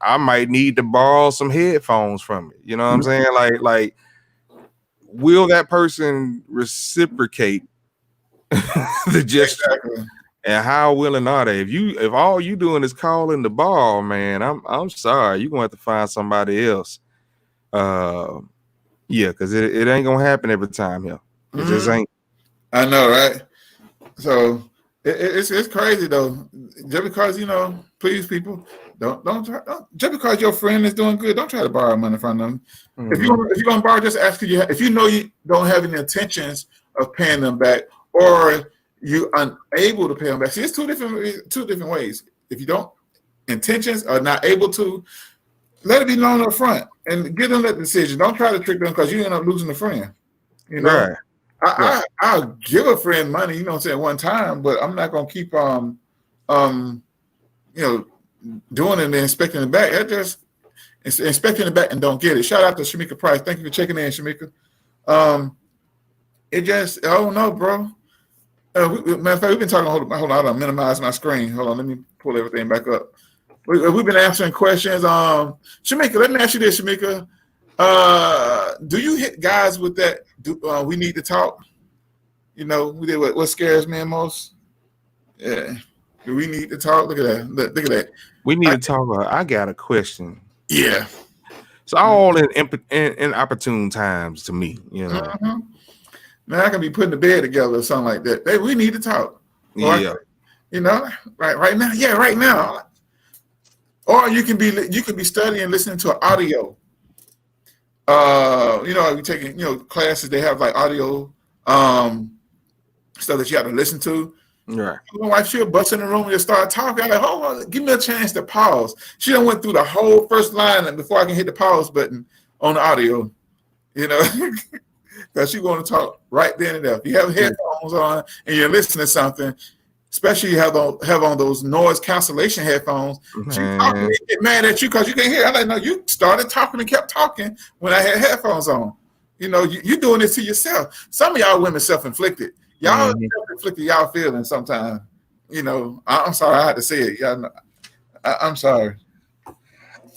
I might need to borrow some headphones from you. You know what I'm saying? Like, will that person reciprocate the gesture? Exactly. And how willing are they? If all you doing is calling the ball, man, I'm sorry, you're gonna have to find somebody else. Yeah, because it ain't gonna happen every time here. It just ain't. I know, right? So it's crazy though. Just because, you know, please people, don't just because your friend is doing good, don't try to borrow money from them. If you're gonna borrow, just ask if you know you don't have any intentions of paying them back, or you're unable to pay them back. See, it's two different ways. If you don't intentions are not able to, let it be known up front and give them that decision. Don't try to trick them because you end up losing a friend. You know, right. I'll give a friend money, you know what I'm saying, one time, but I'm not gonna keep you know, doing it and expecting it back. That just expecting it back and don't get it. Shout out to Shamika Price. Thank you for checking in, Shamika. It just, I don't know, bro. Matter of fact, we've been talking. Hold on, I'll minimize my screen. Hold on, let me pull everything back up. We've been answering questions. Shamika, let me ask you this, Shamika. Do you hit guys with that? We need to talk. You know, what scares me most? Yeah, do we need to talk? Look at that. Look at that. We need to talk. I got a question. Yeah. It's all in opportune times to me. You know. Man, I can be putting the bed together or something like that. Hey, we need to talk. Or, yeah. You know, right now. Yeah, right now. Or you can be studying, listening to an audio. You know, you taking, you know, classes, they have like audio stuff that you have to listen to. Right. My wife, she'll bust in the room and just start talking. I'm like, hold on, give me a chance to pause. She done went through the whole first line before I can hit the pause button on the audio. You know, because she want to talk right then and there. If you have headphones on and you're listening to something, especially you have on those noise cancellation headphones, she talking, get mad at you because you can't hear. I'm like, no, you started talking and kept talking when I had headphones on. You know, you're doing this to yourself. Some of y'all women self-inflicted. Y'all self-inflicted y'all feelings sometimes. You know, I'm sorry I had to say it. Y'all know, I'm sorry.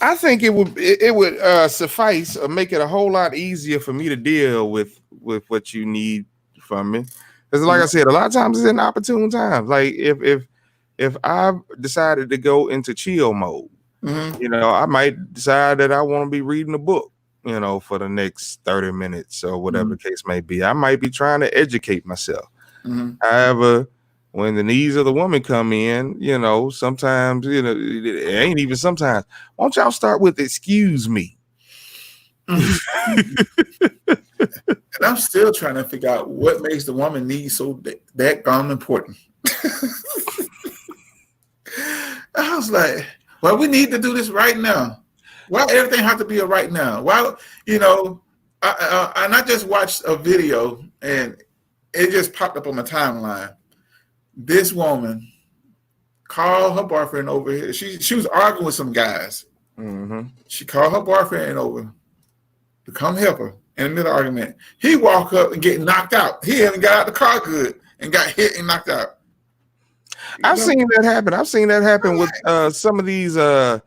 I think it would suffice or make it a whole lot easier for me to deal with what you need from me. Because like I said, a lot of times it's in opportune times. Like if I've decided to go into chill mode, you know, I might decide that I want to be reading a book, you know, for the next 30 minutes or whatever the case may be. I might be trying to educate myself. However, when the needs of the woman come in, you know, sometimes, you know, it ain't even sometimes. Why don't y'all start with excuse me? And I'm still trying to figure out what makes the woman need so that important. I was like, well, we need to do this right now. Why everything have to be a right now? Why, you know, I just watched a video and it just popped up on my timeline. This woman called her boyfriend over here. She was arguing with some guys. She called her boyfriend over to come help her in the middle of the argument. He walked up and get knocked out. He haven't got out the car good and got hit and knocked out. I've seen that happen. I've seen that happen with some of these they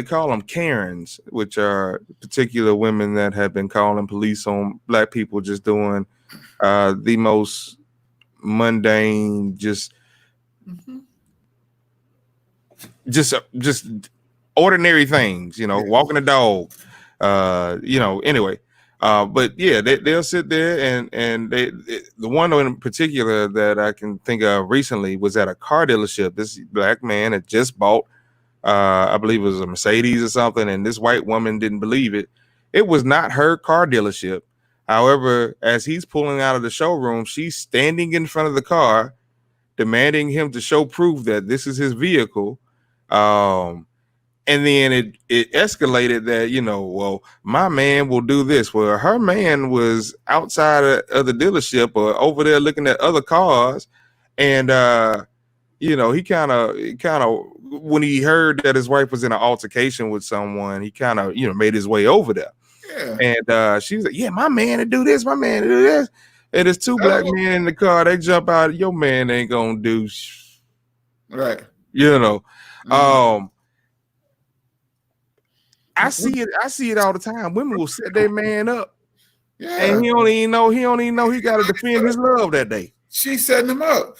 call them Karens, which are particular women that have been calling police on black people just doing the most mundane, just ordinary things, walking a dog, anyway. But yeah, they'll sit there and the one in particular that I can think of recently was at a car dealership. This black man had just bought, I believe it was a Mercedes or something, and this white woman didn't believe it. It was not her car dealership. However, as he's pulling out of the showroom, she's standing in front of the car, demanding him to show proof that this is his vehicle. And then it escalated that, well, my man will do this. Well, her man was outside of the dealership or over there looking at other cars. And, he kind of, when he heard that his wife was in an altercation with someone, he kind of, made his way over there. Yeah. And she was like, yeah, my man to do this, my man to do this. And there's two black men in the car. They jump out. Your man ain't going to do right. I see it all the time. Women will set their man up, and he don't even know he got to defend his love that day. She's setting him up.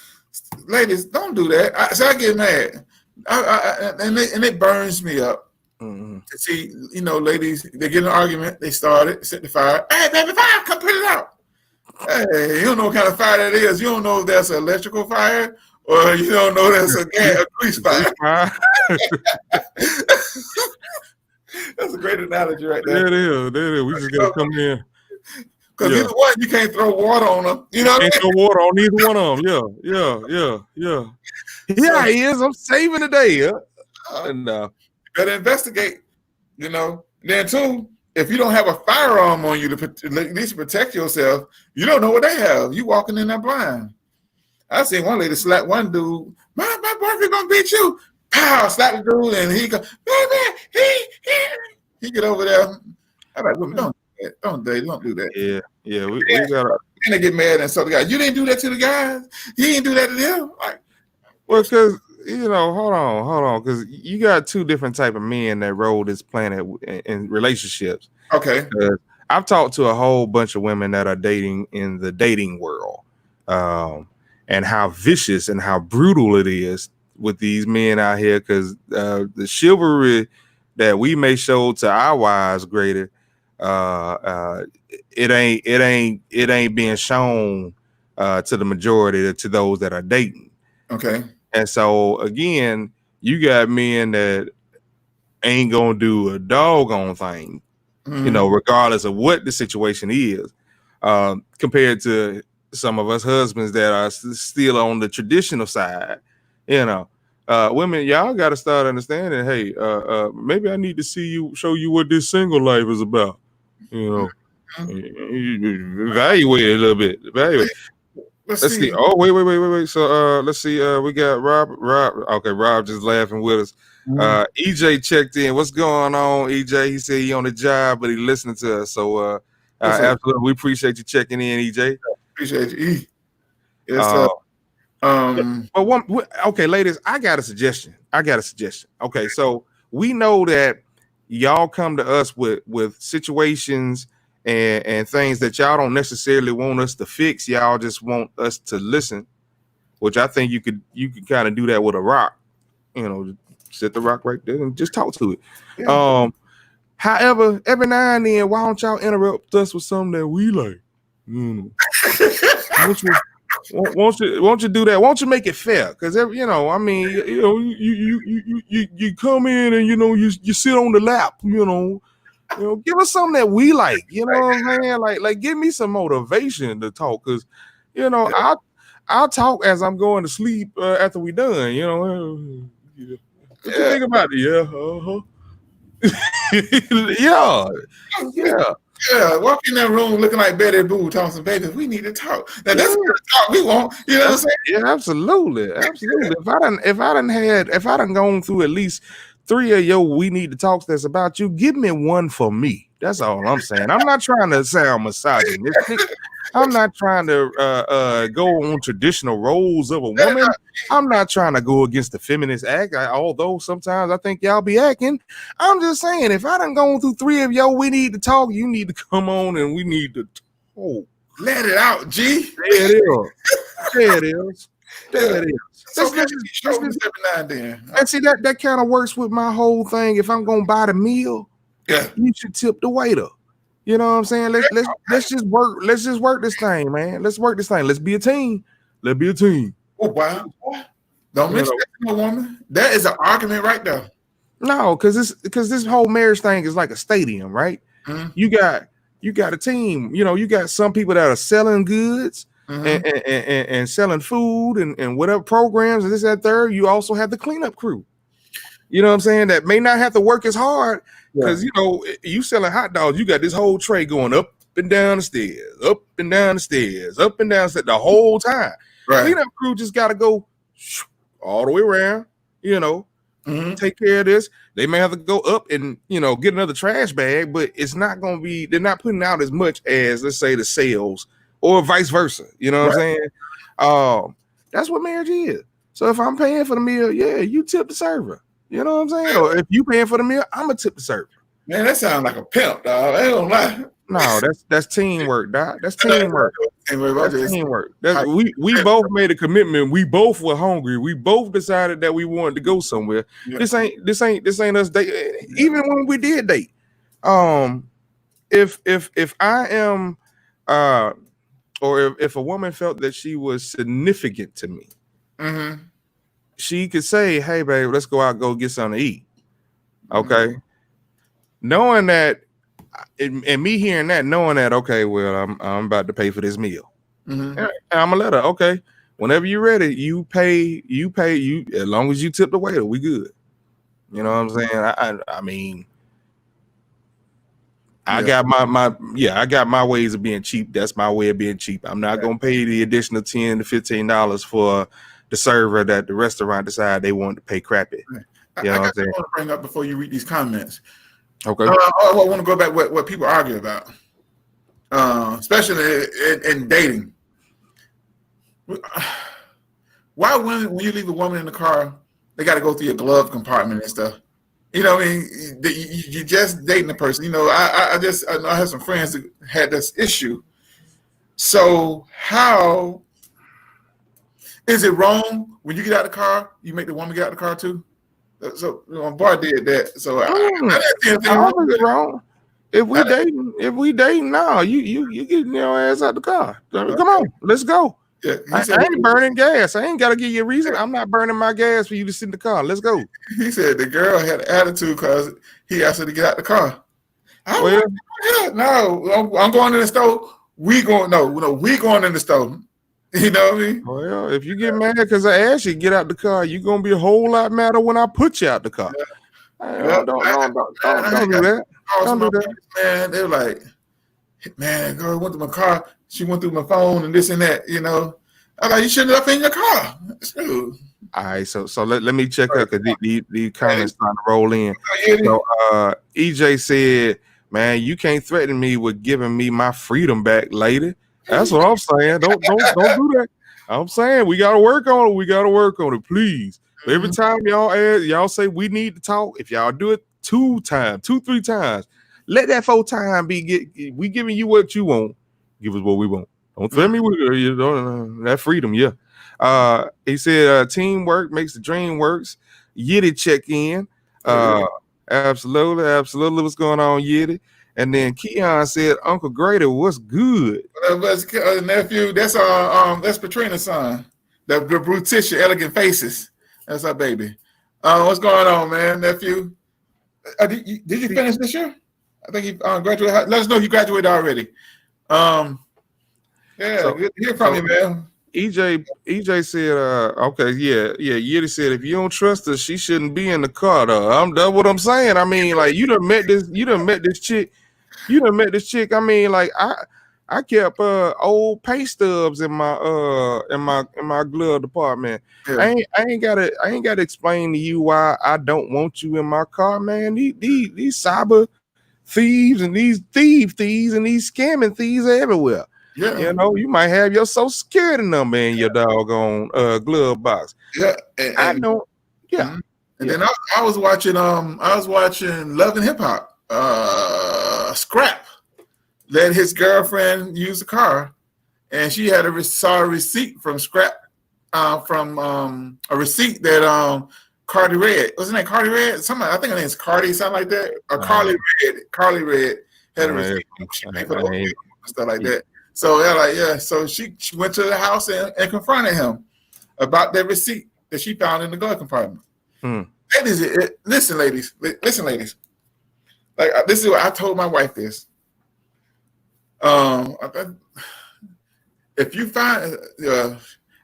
Ladies, don't do that. I get mad, and it burns me up. Mm-hmm. To see, ladies, they get in an argument. They started, set the fire. Hey, baby, fire, come put it out. Hey, you don't know what kind of fire that is. You don't know if that's an electrical fire or you don't know that's a grease fire. That's a great analogy right there. There it is. We just gotta come in. Because either one, you can't throw water on them. You know what I mean? Can't throw water on either one of them. Yeah. Yeah, he is. I'm saving the day. And you better investigate. Then too, if you don't have a firearm on you to at least protect yourself, you don't know what they have. You walking in there blind. I seen one lady slap one dude. My boyfriend gonna beat you. Pow! Slap the dude, and he go, baby, he get over there. I'm like, women, don't do that. Yeah. We gotta. And they get mad and so the guy, you didn't do that to the guys. You didn't do that to them. Like, well, because hold on, because you got two different type of men that roll this planet in relationships. Okay. I've talked to a whole bunch of women that are dating in the dating world, and how vicious and how brutal it is with these men out here, because the chivalry that we may show to our wives greater, it ain't being shown to the majority, to those that are dating. Okay. And so again, you got men that ain't gonna do a doggone thing, regardless of what the situation is, compared to some of us husbands that are still on the traditional side. Women, y'all got to start understanding, hey, maybe I need to show you what this single life is about. Evaluate it a little bit. Evaluate. Let's see. Oh, wait. So let's see. We got Rob. Okay, Rob just laughing with us. EJ checked in. What's going on, EJ? He said he on the job, but he listening to us. So absolutely, we appreciate you checking in, EJ. Appreciate you, E. Yes, okay, ladies, I got a suggestion. Okay, so we know that y'all come to us with situations and things that y'all don't necessarily want us to fix. Y'all just want us to listen, which I think you could kind of do that with a rock. Set the rock right there and just talk to it. Yeah. However, every now and then, why don't y'all interrupt us with something that we like? Won't you do that? Won't you make it fair? Because you come in and you sit on the lap. Give us something that we like. You know what I'm saying? Like give me some motivation to talk. Because I'll talk as I'm going to sleep after we done. What you think about it? Yeah, walk in that room looking like Betty Boo, talking some baby. We need to talk. Now that's the talk we want. You know what I'm saying? Yeah, absolutely. If I done gone through at least 3 of your we need to talks that's about you, give me one for me. That's all I'm saying. I'm not trying to sound misogynistic. I'm not trying to go on traditional roles of a woman. I'm not trying to go against the feminist act, although sometimes I think y'all be acting. I'm just saying, if I done gone through 3 of y'all we need to talk, you need to come on and we need to talk. Let it out, G. There it is. There it is. There it is. So every now and then. And see that kind of works with my whole thing. If I'm gonna buy the meal, you should tip the waiter. You know what I'm saying? Let's just work. Let's just work this thing, man. Let's work this thing. Let's be a team. Let's be a team. Oh wow! Don't mention that to a woman. That is an argument right there. No, because this whole marriage thing is like a stadium, right? Mm-hmm. You got a team. You know, you got some people that are selling goods. Mm-hmm. and selling food and whatever programs and this, that, third. You also have the cleanup crew. You know what I'm saying? That may not have to work as hard because you know you selling hot dogs. You got this whole tray going up and down the stairs, up and down the stairs, up and down the stairs the whole time. Right. Cleanup crew just got to go all the way around. You know, take care of this. They may have to go up and get another trash bag, but it's not going to be. They're not putting out as much as, let's say, the sales. Or vice versa, you know what I'm saying? That's what marriage is. So if I'm paying for the meal, you tip the server. You know what I'm saying? Or if you paying for the meal, I'm gonna tip the server. Man, that sounds like a pimp, dog. I don't lie. No, that's teamwork, dog. That's teamwork. That's teamwork. We both made a commitment. We both were hungry. We both decided that we wanted to go somewhere. Yeah. This ain't us date. Even when we did date. If I am or if a woman felt that she was significant to me, she could say, "Hey, babe, let's go out, go get something to eat." Okay, knowing that, and me hearing that, knowing that, okay, well, I'm about to pay for this meal, and I'm gonna let her. Okay, whenever you're ready, you pay. As long as you tip the waiter, we good. You know what I'm saying? I mean. I got my ways of being cheap. That's my way of being cheap. I'm not gonna pay the additional $10 to $15 for the server that the restaurant decided they wanted to pay crappy. You know what I'm saying? I want to bring up before you read these comments. Okay. I want to go back what people argue about, especially in dating. Why when you leave a woman in the car, they got to go through your glove compartment and stuff? You know what I mean? You just dating a person. You know, I have some friends that had this issue. So how is it wrong when you get out of the car, you make the woman get out of the car too? So my boy did that. So I didn't think it wrong. If we dating now, you getting your ass out the car. Come on, let's go. Yeah, I ain't burning gas. I ain't got to give you a reason. I'm not burning my gas for you to sit in the car. Let's go. He said the girl had an attitude because he asked her to get out the car. No, I'm going in the store. We going in the store. You know what I mean? Well, if you get mad because I asked you to get out the car, you're going to be a whole lot madder when I put you out the car. Don't do that. Don't do that. Man, they were like, man, girl went to my car. She went through my phone and this and that, you know. I thought you shouldn't have left in your car. All right, so let me check out because these comments starting to roll in. So EJ said, man, you can't threaten me with giving me my freedom back, lady. That's what I'm saying. Don't do that. I'm saying we gotta work on it. We gotta work on it, please. Every time y'all say we need to talk, if y'all do it 2, 3 times, let that 4th time we giving you what you want. Give us what we want. Don't threaten me with that freedom. Yeah. He said teamwork makes the dream works. Yiddy check in. Absolutely. What's going on, Yiddy? And then Keon said, Uncle Grady, what's good? Nephew, that's Patrina's son. The Brutisha, Elegant Faces. That's our baby. What's going on, man, nephew? Did you finish this year? I think you graduated. Let us know you graduated already. Good to hear from you, man. EJ said, okay, yeah. Yiddy said, if you don't trust her, she shouldn't be in the car, though. That's what I'm saying. I mean, like, you done met this chick. I mean, like, I old pay stubs in my glove department. Yeah. I ain't gotta explain to you why I don't want you in my car, man. These cyber thieves and these thieves and these scamming thieves are everywhere. Yeah. You know, you might have your social security number in your doggone glove box. Yeah. I know. Yeah. Mm-hmm. And then I was watching Love and Hip Hop. Scrap let his girlfriend use the car, and she had saw a receipt from Scrap from a receipt that Cardi Red, wasn't that Cardi Red? Somebody, I think her name's Cardi, something like that. Or Carly Red had a receipt. She paid for the and stuff like that. So so she went to the house and confronted him about that receipt that she found in the glove compartment. Listen, ladies. Like, this is what I told my wife this. If you find,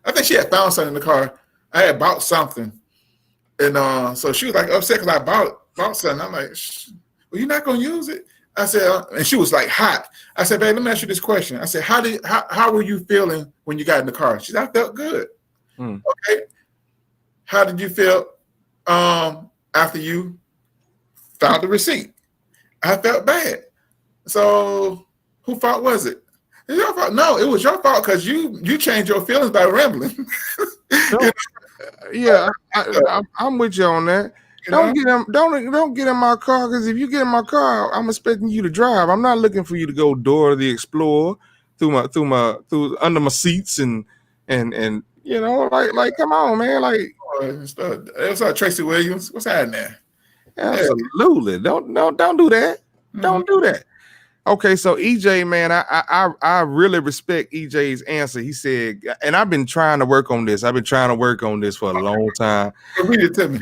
I think she had found something in the car. I had bought something, and so she was like upset because I bought something. I'm like, well, you're not gonna use it? I said, and she was like hot. I said, babe, let me ask you this question. I said, how were you feeling when you got in the car? She said, I felt good. Okay. How did you feel after you found the receipt? I felt bad. So whose fault was it? It's your fault. No, it was your fault because you changed your feelings by rambling. Yeah, I'm with you on that. Don't get in my car, because if you get in my car, I'm expecting you to drive. I'm not looking for you to go Dora the Explorer through under my seats and you know, like come on, man, like it's like Tracy Williams. What's happening there? Absolutely. Don't do that. Don't do that. Okay, so EJ, man, I really respect EJ's answer. He said, and I've been trying to work on this. I've been trying to work on this for a long time. Read it to me.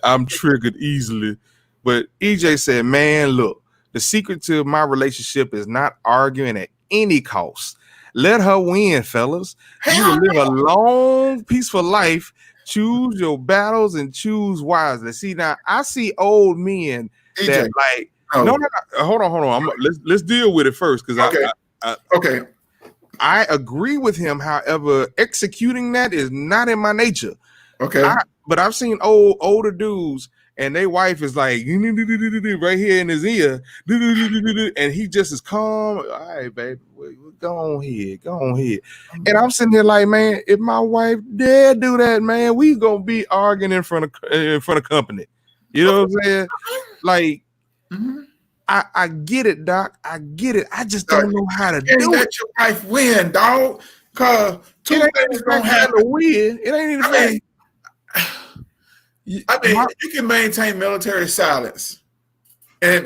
I'm triggered easily. But EJ said, man, look, the secret to my relationship is not arguing at any cost. Let her win, fellas. You will live a long, peaceful life. Choose your battles and choose wisely. See, now I see old men EJ. That like, no. Hold on. Let's deal with it first, because I agree with him. However, executing that is not in my nature. Okay, but I've seen older dudes, and their wife is like right here in his ear, and he just is calm. All right, baby, go on here. And I'm sitting here like, man, if my wife dare do that, man, we gonna be arguing in front of company. You know what I'm saying? Like. Mm-hmm. I get it, Doc. I get it. I just don't know how to do it. Let your wife win, dog. Cause two things don't have to win. It ain't even. I mean, you can maintain military silence, and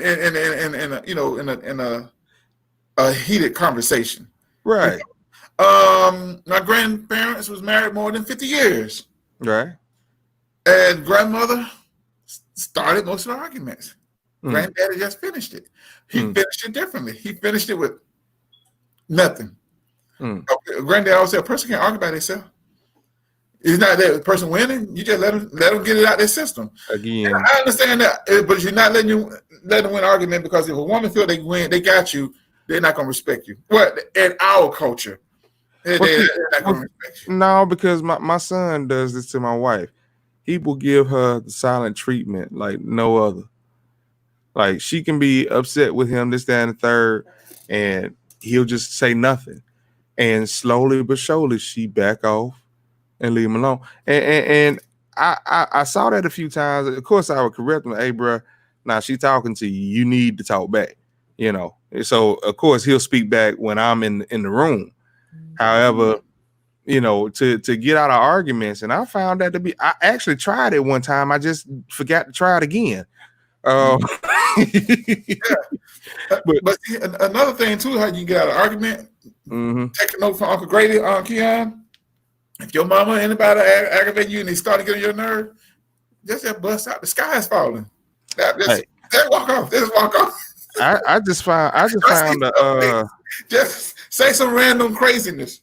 you know, in a heated conversation, right? My grandparents was married more than 50 years, right? And grandmother started most of the arguments. Granddaddy just finished it. He finished it differently. He finished it with nothing. Okay. Granddad always said, a person can't argue by themselves. It's not that person winning. You just let them get it out their system. Again, and I understand that, but you're not letting them win an argument, because if a woman feel they win, they got you, they're not gonna respect you. What in our culture? They're not gonna respect you. No, because my son does this to my wife. He will give her the silent treatment like no other. Like, she can be upset with him, this, that, and the third, and he'll just say nothing. And slowly but surely, she back off and leave him alone. And I saw that a few times. Of course, I would correct him. Hey, bro, now she talking to you. You need to talk back. You know. So of course he'll speak back when I'm in the room. However, you know, to get out of arguments, and I found that to be. I actually tried it one time. I just forgot to try it again. But see, another thing too, how you get out of argument. Take a note from Uncle Grady, Keon. If your mama or anybody aggravate you and they start to get on your nerve, just bust out. The sky is falling. Just walk off. Just walk off. I just found just say some random craziness.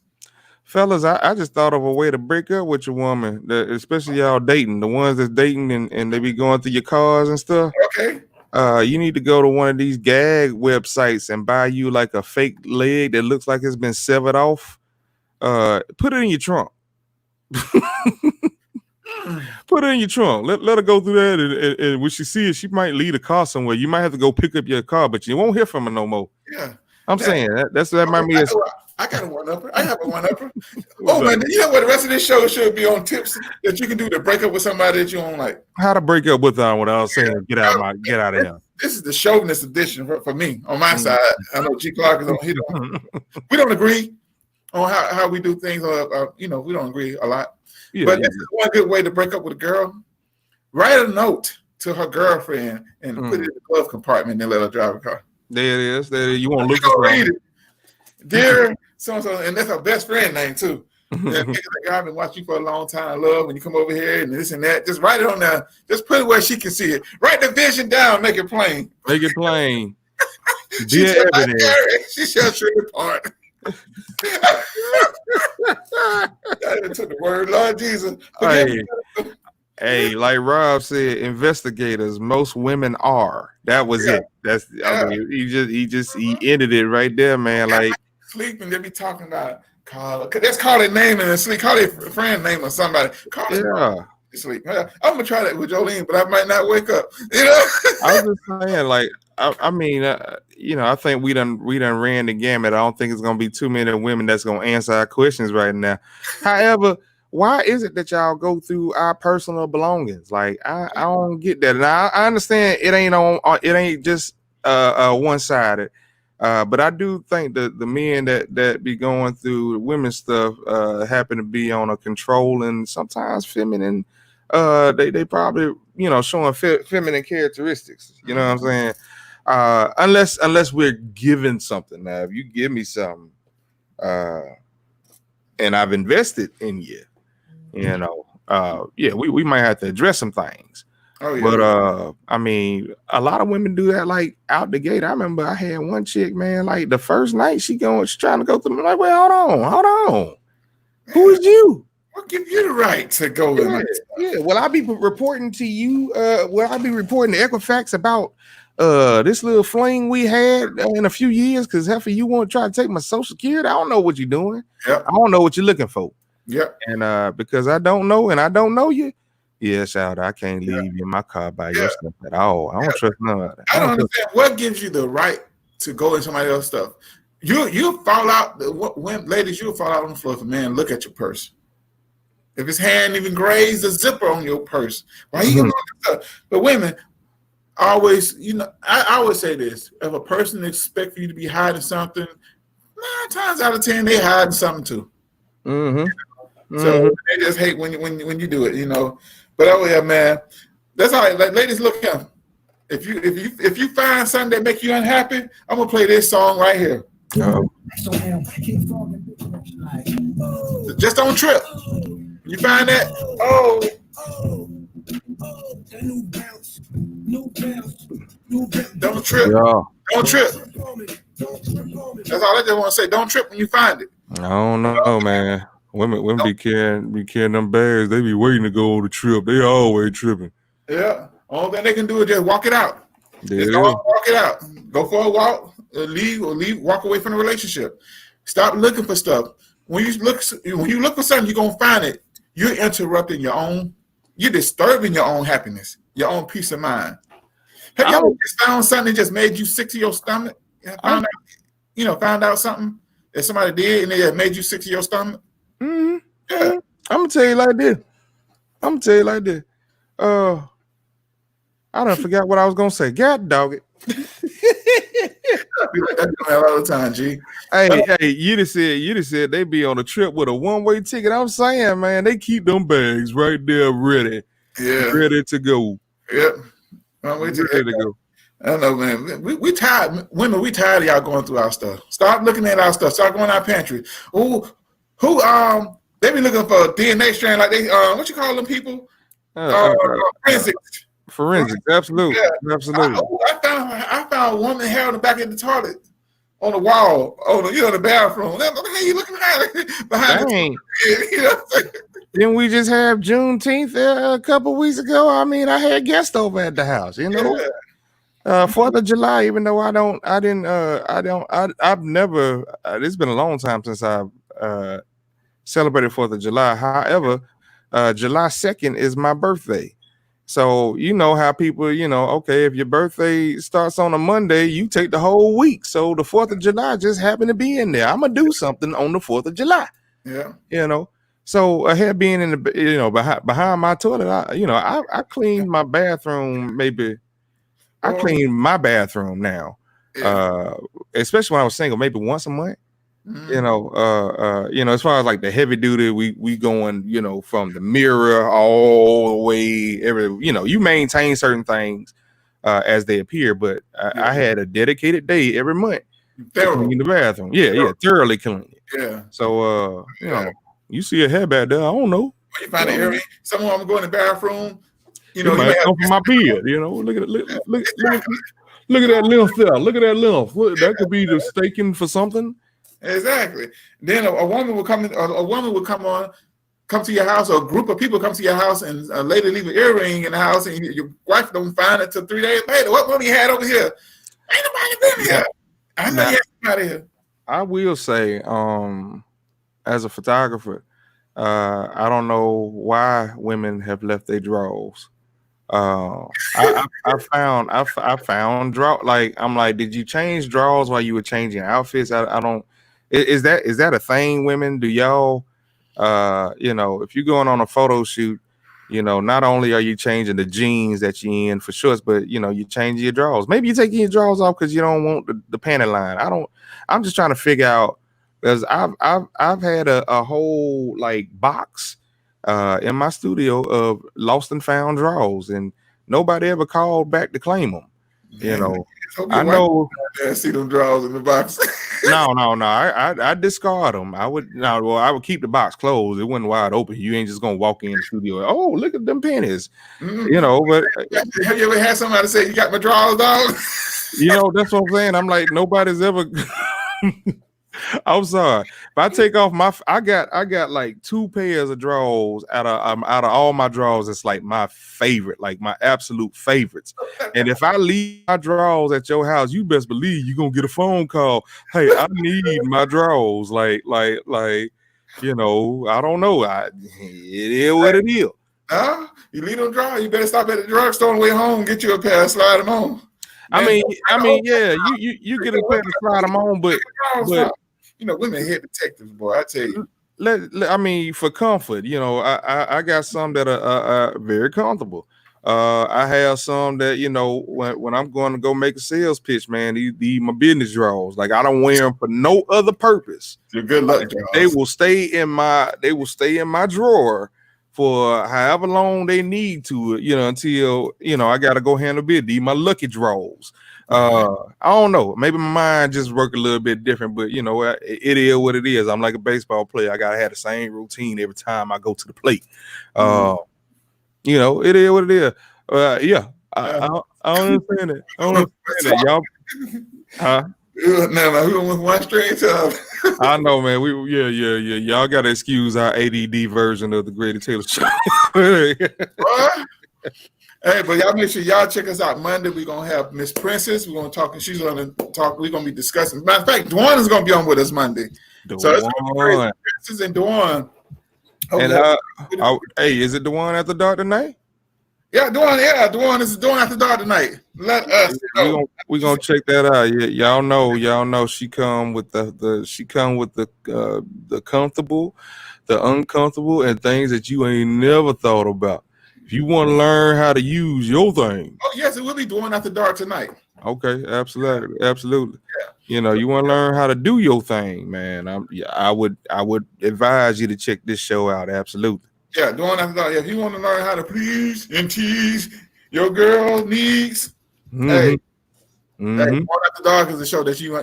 Fellas, I just thought of a way to break up with your woman, especially y'all dating, the ones that's dating and they be going through your cars and stuff. Okay. You need to go to one of these gag websites and buy you like a fake leg that looks like it's been severed off. Put it in your trunk. Put it in your trunk. Let her go through that, and when she sees it, she might leave a car somewhere. You might have to go pick up your car, but you won't hear from her no more. Yeah, I'm saying that might be. I got a one-upper. I have a one-upper. Oh man, you know what? The rest of this show should be on tips that you can do to break up with somebody that you don't like. How to break up with her without saying get out of here. This is the chauvinist edition for me on my side. I know G Clark is on. We don't agree on how we do things. We don't agree a lot. Yeah, but this is one good way to break up with a girl. Write a note to her girlfriend and put it in the glove compartment and let her drive a car. There it is. You won't look read it. Dear so-and-so, and that's her best friend name too. Like, I've been watching you for a long time, love. When you come over here and this and that, just write it on there. Just put it where she can see it. Write the vision down, make it plain. Make it plain. She shall strip apart. I took the word, Lord Jesus. Hey, like Rob said, investigators. Most women are. That was it. That's. I mean, he ended it right there, man. Like sleeping, they be talking about call. Let's call their name and sleep. Call their friend name or somebody. Call sleep. I'm gonna try that with Jolene, but I might not wake up. I was just saying, like, I mean, I think we done ran the gamut. I don't think it's gonna be too many women that's gonna answer our questions right now. However, why is it that y'all go through our personal belongings? Like, I don't get that. And I understand it ain't just one-sided. But I do think that the men that be going through the women's stuff happen to be on a controlling, sometimes feminine. They probably showing feminine characteristics. You know what I'm saying? Unless we're given something. Now, if you give me something, and I've invested in you. We might have to address some things. Oh, yeah. But I mean, a lot of women do that like out the gate. I remember I had one chick, man, like the first night she's trying to go through. I'm like, wait, hold on. Who is you? What give you the right to go in? Yeah. Will I be reporting to you? Will I be reporting to Equifax about this little fling we had in a few years? Because half of you want to try to take my social security. I don't know what you're doing. Yep. I don't know what you're looking for. Yeah. And because I don't know and I don't know you, shout I can't leave you in my car by your stuff at all. I don't trust none of that. I don't understand what gives you the right to go in somebody else's stuff. You fall out. Ladies, you'll fall out on the floor if a man look at your purse. If his hand even grazed the zipper on your purse, why you gonna look at stuff? But women always, I always say this: if a person expects you to be hiding something, 9 times out of 10 they hiding something too. So they just hate when you do it, But oh yeah, man, that's all right. Like, ladies, look here. If you find something that makes you unhappy, I'm gonna play this song right here. Just don't trip. You find that? Don't trip. Yeah. Don't trip. That's all I just want to say. Don't trip when you find it. I don't know, man. Women be carrying them bags. They be waiting to go on the trip. They always tripping. Yeah. All that they can do is just walk it out. Just walk it out. Go for a walk. Leave. Walk away from the relationship. Stop looking for stuff. When you look for something, you're gonna find it. You're interrupting you're disturbing your own happiness, your own peace of mind. Have you ever found something that just made you sick to your stomach? Found out something that somebody did and it made you sick to your stomach? Mm-hmm. Yeah. I'm gonna tell you like this. I done forgot what I was gonna say. God dog it. I do that all the time, G. Hey, you just said they be on a trip with a one-way ticket. I'm saying, man, they keep them bags right there ready. Yeah. Ready to go. Yep. Ready to go. I don't know, man. We tired. Women, we tired of y'all going through our stuff. Stop looking at our stuff. Start going to our pantry. Who they be looking for a DNA strand like they what you call them people? Forensics. Forensics, absolutely. Yeah. Absolutely. I found a woman hair on the back of the toilet. On the wall, the bathroom. Hey, you looking behind the Didn't we just have Juneteenth a couple weeks ago? I mean, I had guests over at the house, Yeah. 4th of July, even though I've never, it's been a long time since I've celebrated 4th of July. However, July 2nd is my birthday. So you know how people, okay, if your birthday starts on a Monday, you take the whole week. So the 4th of July just happened to be in there. I'm gonna do something on the 4th of July. Yeah. So I had being in the behind my toilet, I cleaned my bathroom maybe. I clean my bathroom now, especially when I was single, maybe once a month. As far as like the heavy duty, we going, from the mirror all the way. You maintain certain things as they appear, but I had a dedicated day every month to clean the bathroom. Yeah, thoroughly clean it. Yeah. So you see a hair back there, I don't know. You find an earring. Someone I'm going to the bathroom. You might come from my beard. Look at that lymph there. Look at that lymph. That could be the staking for something. Exactly. Then a woman will come to your house, or a group of people come to your house, and a lady leave an earring in the house, and your wife don't find it till 3 days later. What one you had over here? Ain't nobody been here. I know you had somebody here. I will say, as a photographer, I don't know why women have left their drawers. I found draw, like, I'm like, did you change drawers while you were changing outfits? I don't. Is that a thing, women? Do y'all, if you're going on a photo shoot, not only are you changing the jeans that you're in for shorts, but you changing your drawers. Maybe you're taking your drawers off because you don't want the panty line. I'm just trying to figure out, because I've had a whole like box in my studio of lost and found drawers, and nobody ever called back to claim them. I know. See them drawers in the box. No. I discard them. I would keep the box closed. It wasn't wide open. You ain't just gonna walk in the studio. Oh, look at them pennies. But have you ever had somebody say, "You got my drawers, dog"? That's what I'm saying. I'm like, nobody's ever. I'm sorry. If I take off I got like 2 pairs of drawers out of all my drawers. It's like my favorite, like my absolute favorites. And if I leave my drawers at your house, you best believe you're gonna get a phone call. Hey, I need my drawers. Like, I don't know. It is what it is. You leave them drawers. You better stop at the drugstore on the way home. Get you a pair, slide them on. I mean, yeah. You get a pair to slide them on, but. Women head detectives, boy. I tell you. For comfort, I got some that are very comfortable. I have some that, when I'm going to go make a sales pitch, man, these my business drawers. Like, I don't wear them for no other purpose. Your good luck drawers. They will stay in my drawer for however long they need to, until I gotta go handle business. These my lucky drawers. I don't know. Maybe my mind just work a little bit different, but it is what it is. I'm like a baseball player. I gotta have the same routine every time I go to the plate. It is what it is. I don't understand it. I don't understand it, y'all. Huh? No, we went one straight to. I know, man. Y'all gotta excuse our ADD version of the Grady Taylor Show. What? Hey, but y'all make sure y'all check us out Monday. We're gonna have Miss Princess. We're gonna talk, and she's gonna talk. We're gonna be discussing. Matter of fact, Dwan is gonna be on with us Monday. So it's gonna be great. Princess and Dwan. Hey, is it Dwan After Dark tonight? Yeah, Dwan. Yeah, Dwan is Dwan After Dark tonight. Let us know. We're gonna check that out. Yeah, y'all know she come with the comfortable, the uncomfortable, and things that you ain't never thought about. If you want to learn how to use your thing. Oh, yes, it will be Dwan After Dark tonight. Okay, absolutely. Yeah. You want to learn how to do your thing, man. I would advise you to check this show out. Absolutely. Yeah, Dwan After Dark. Yeah, if you want to learn how to please and tease your girl needs, Dwan After Dark is a show that you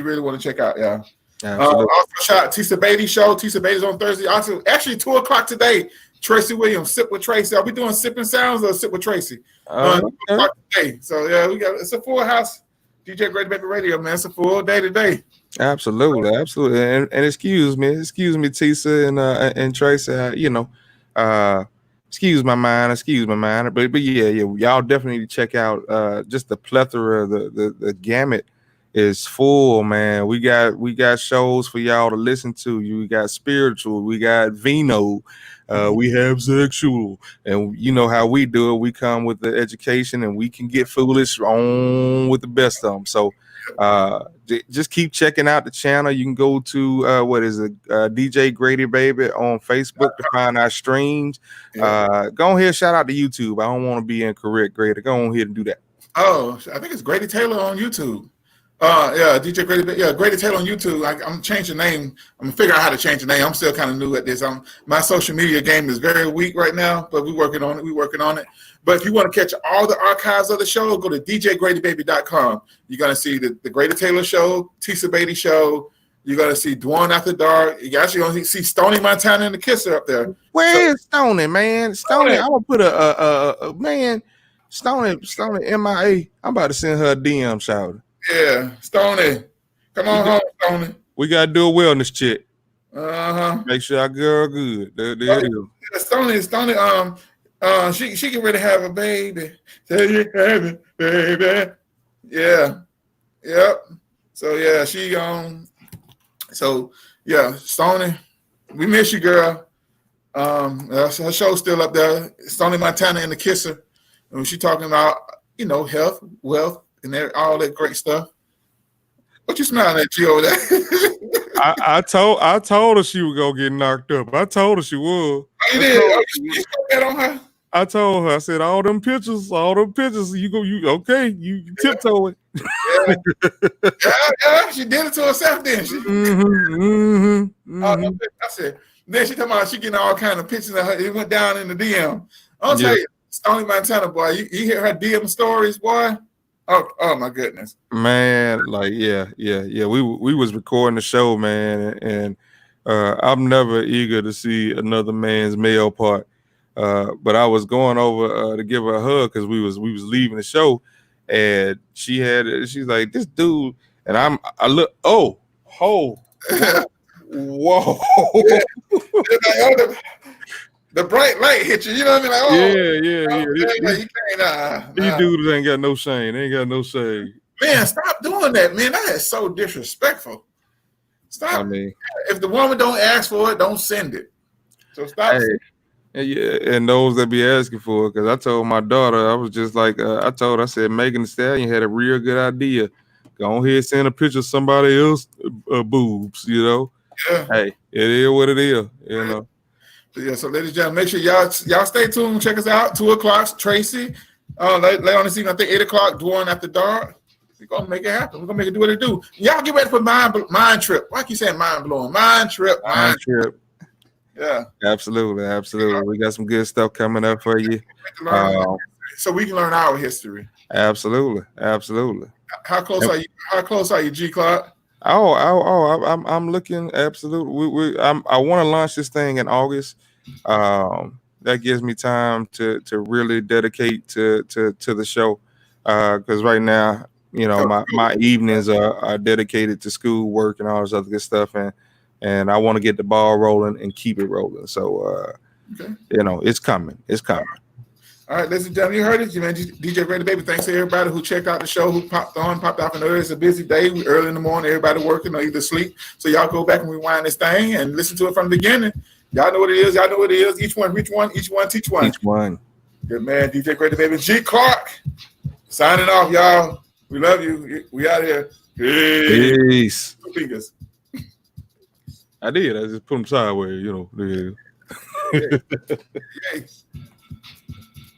really want to check out. Yeah. Also, shout out Tisa Beatty show. Tisa Beatty's on Thursday. Also, actually 2:00 today. Tracy Williams, Sip with Tracy. Are we doing Sipping Sounds or Sip with Tracy? Today. So yeah, it's a full house. DJ Grady Baby Radio, man. It's a full day today. Absolutely. And excuse me, Tisa and Tracy. Excuse my mind, but yeah, y'all definitely need to check out just the plethora, the gamut is full, man. We got shows for y'all to listen to. We got spiritual, we got vino, we have sexual, and you know how we do it. We come with the education, and we can get foolish on with the best of them. So just keep checking out the channel. You can go to what is it, DJ Grady Baby on Facebook to find our streams. Go ahead, shout out to YouTube. I don't want to be incorrect, Grady. Go on ahead and do that. Oh, I think it's Grady Taylor on YouTube. DJ Grady. Yeah, Grady Taylor on YouTube. I'm changing the name. I'm gonna figure out how to change the name. I'm still kind of new at this. My social media game is very weak right now, but we're working on it. But if you want to catch all the archives of the show, go to djgradybaby.com. You're gonna see the Grady Taylor show, Tisa Beatty show. You're gonna see Dwan After Dark. You actually gonna see Stony Montana and the Kisser up there. Where's Stony, man? Stony, I'm gonna put a man. Stony MIA. I'm about to send her a DM shout. Yeah, Stony. Come on home, Stony. We gotta do a wellness check. Make sure our girl good. There it is. Stony, she get ready to have a baby. Say you have it, baby. Yeah. Yep. So yeah, so yeah, Stony, we miss you, girl. Her show's still up there. Stony Montana and the Kisser. And she talking about, health, wealth, and all that great stuff. What you smiling at, G, over there? I told her she was gonna get knocked up. I told her she was. You did? You put that on her? I told her, I said, all them pictures, you tiptoe it. Yeah, she did it to herself, didn't she? I said, then she talking about she getting all kind of pictures of her. It went down in the DM. I'll tell you, Stony Montana, boy, you hear her DM stories, boy? Oh my goodness. Man, like, yeah. We was recording the show, man, and I'm never eager to see another man's male part. But I was going over to give her a hug because we was leaving the show, and she's like, this dude, and I look, whoa. The bright light hit you, you know what I mean? Like, you can't. These dudes ain't got no shame. They ain't got no shame. Man, stop doing that, man. That is so disrespectful. Stop. I mean, if the woman don't ask for it, don't send it. So stop. Yeah, and those that be asking for it, because I told my daughter, I was just like, I said, Megan Thee Stallion had a real good idea. Go ahead, send a picture of somebody else boobs, Yeah. Hey, it is what it is, Yeah, so ladies and gentlemen, make sure y'all stay tuned. Check us out. 2:00, Tracy. Later on this evening, I think 8:00, Dwan After Dark. We're gonna make it happen. We're gonna make it do what it do. Y'all get ready for mind trip. Why keep saying mind blowing? Mind trip. Mind trip. Yeah. Absolutely. We got some good stuff coming up for you. So we can learn our history. Absolutely. How close are you, G Clark? I'm looking absolutely. I want to launch this thing in August. That gives me time to really dedicate to the show. Because right now, my evenings are dedicated to school, work, and all this other good stuff, and I want to get the ball rolling and keep it rolling. So, it's coming. All right, ladies and gentlemen, you heard it. Man, DJ Grady Baby. Thanks to everybody who checked out the show, who popped off. I know it's a busy day. We early in the morning, everybody working or either sleep. So y'all go back and rewind this thing and listen to it from the beginning. Y'all know what it is. Each one, teach one. Each one. Good man, DJ Grady Baby. G Clark. Signing off, y'all. We love you. We out here. Peace. Two fingers. I did. I just put them sideways, Yeah.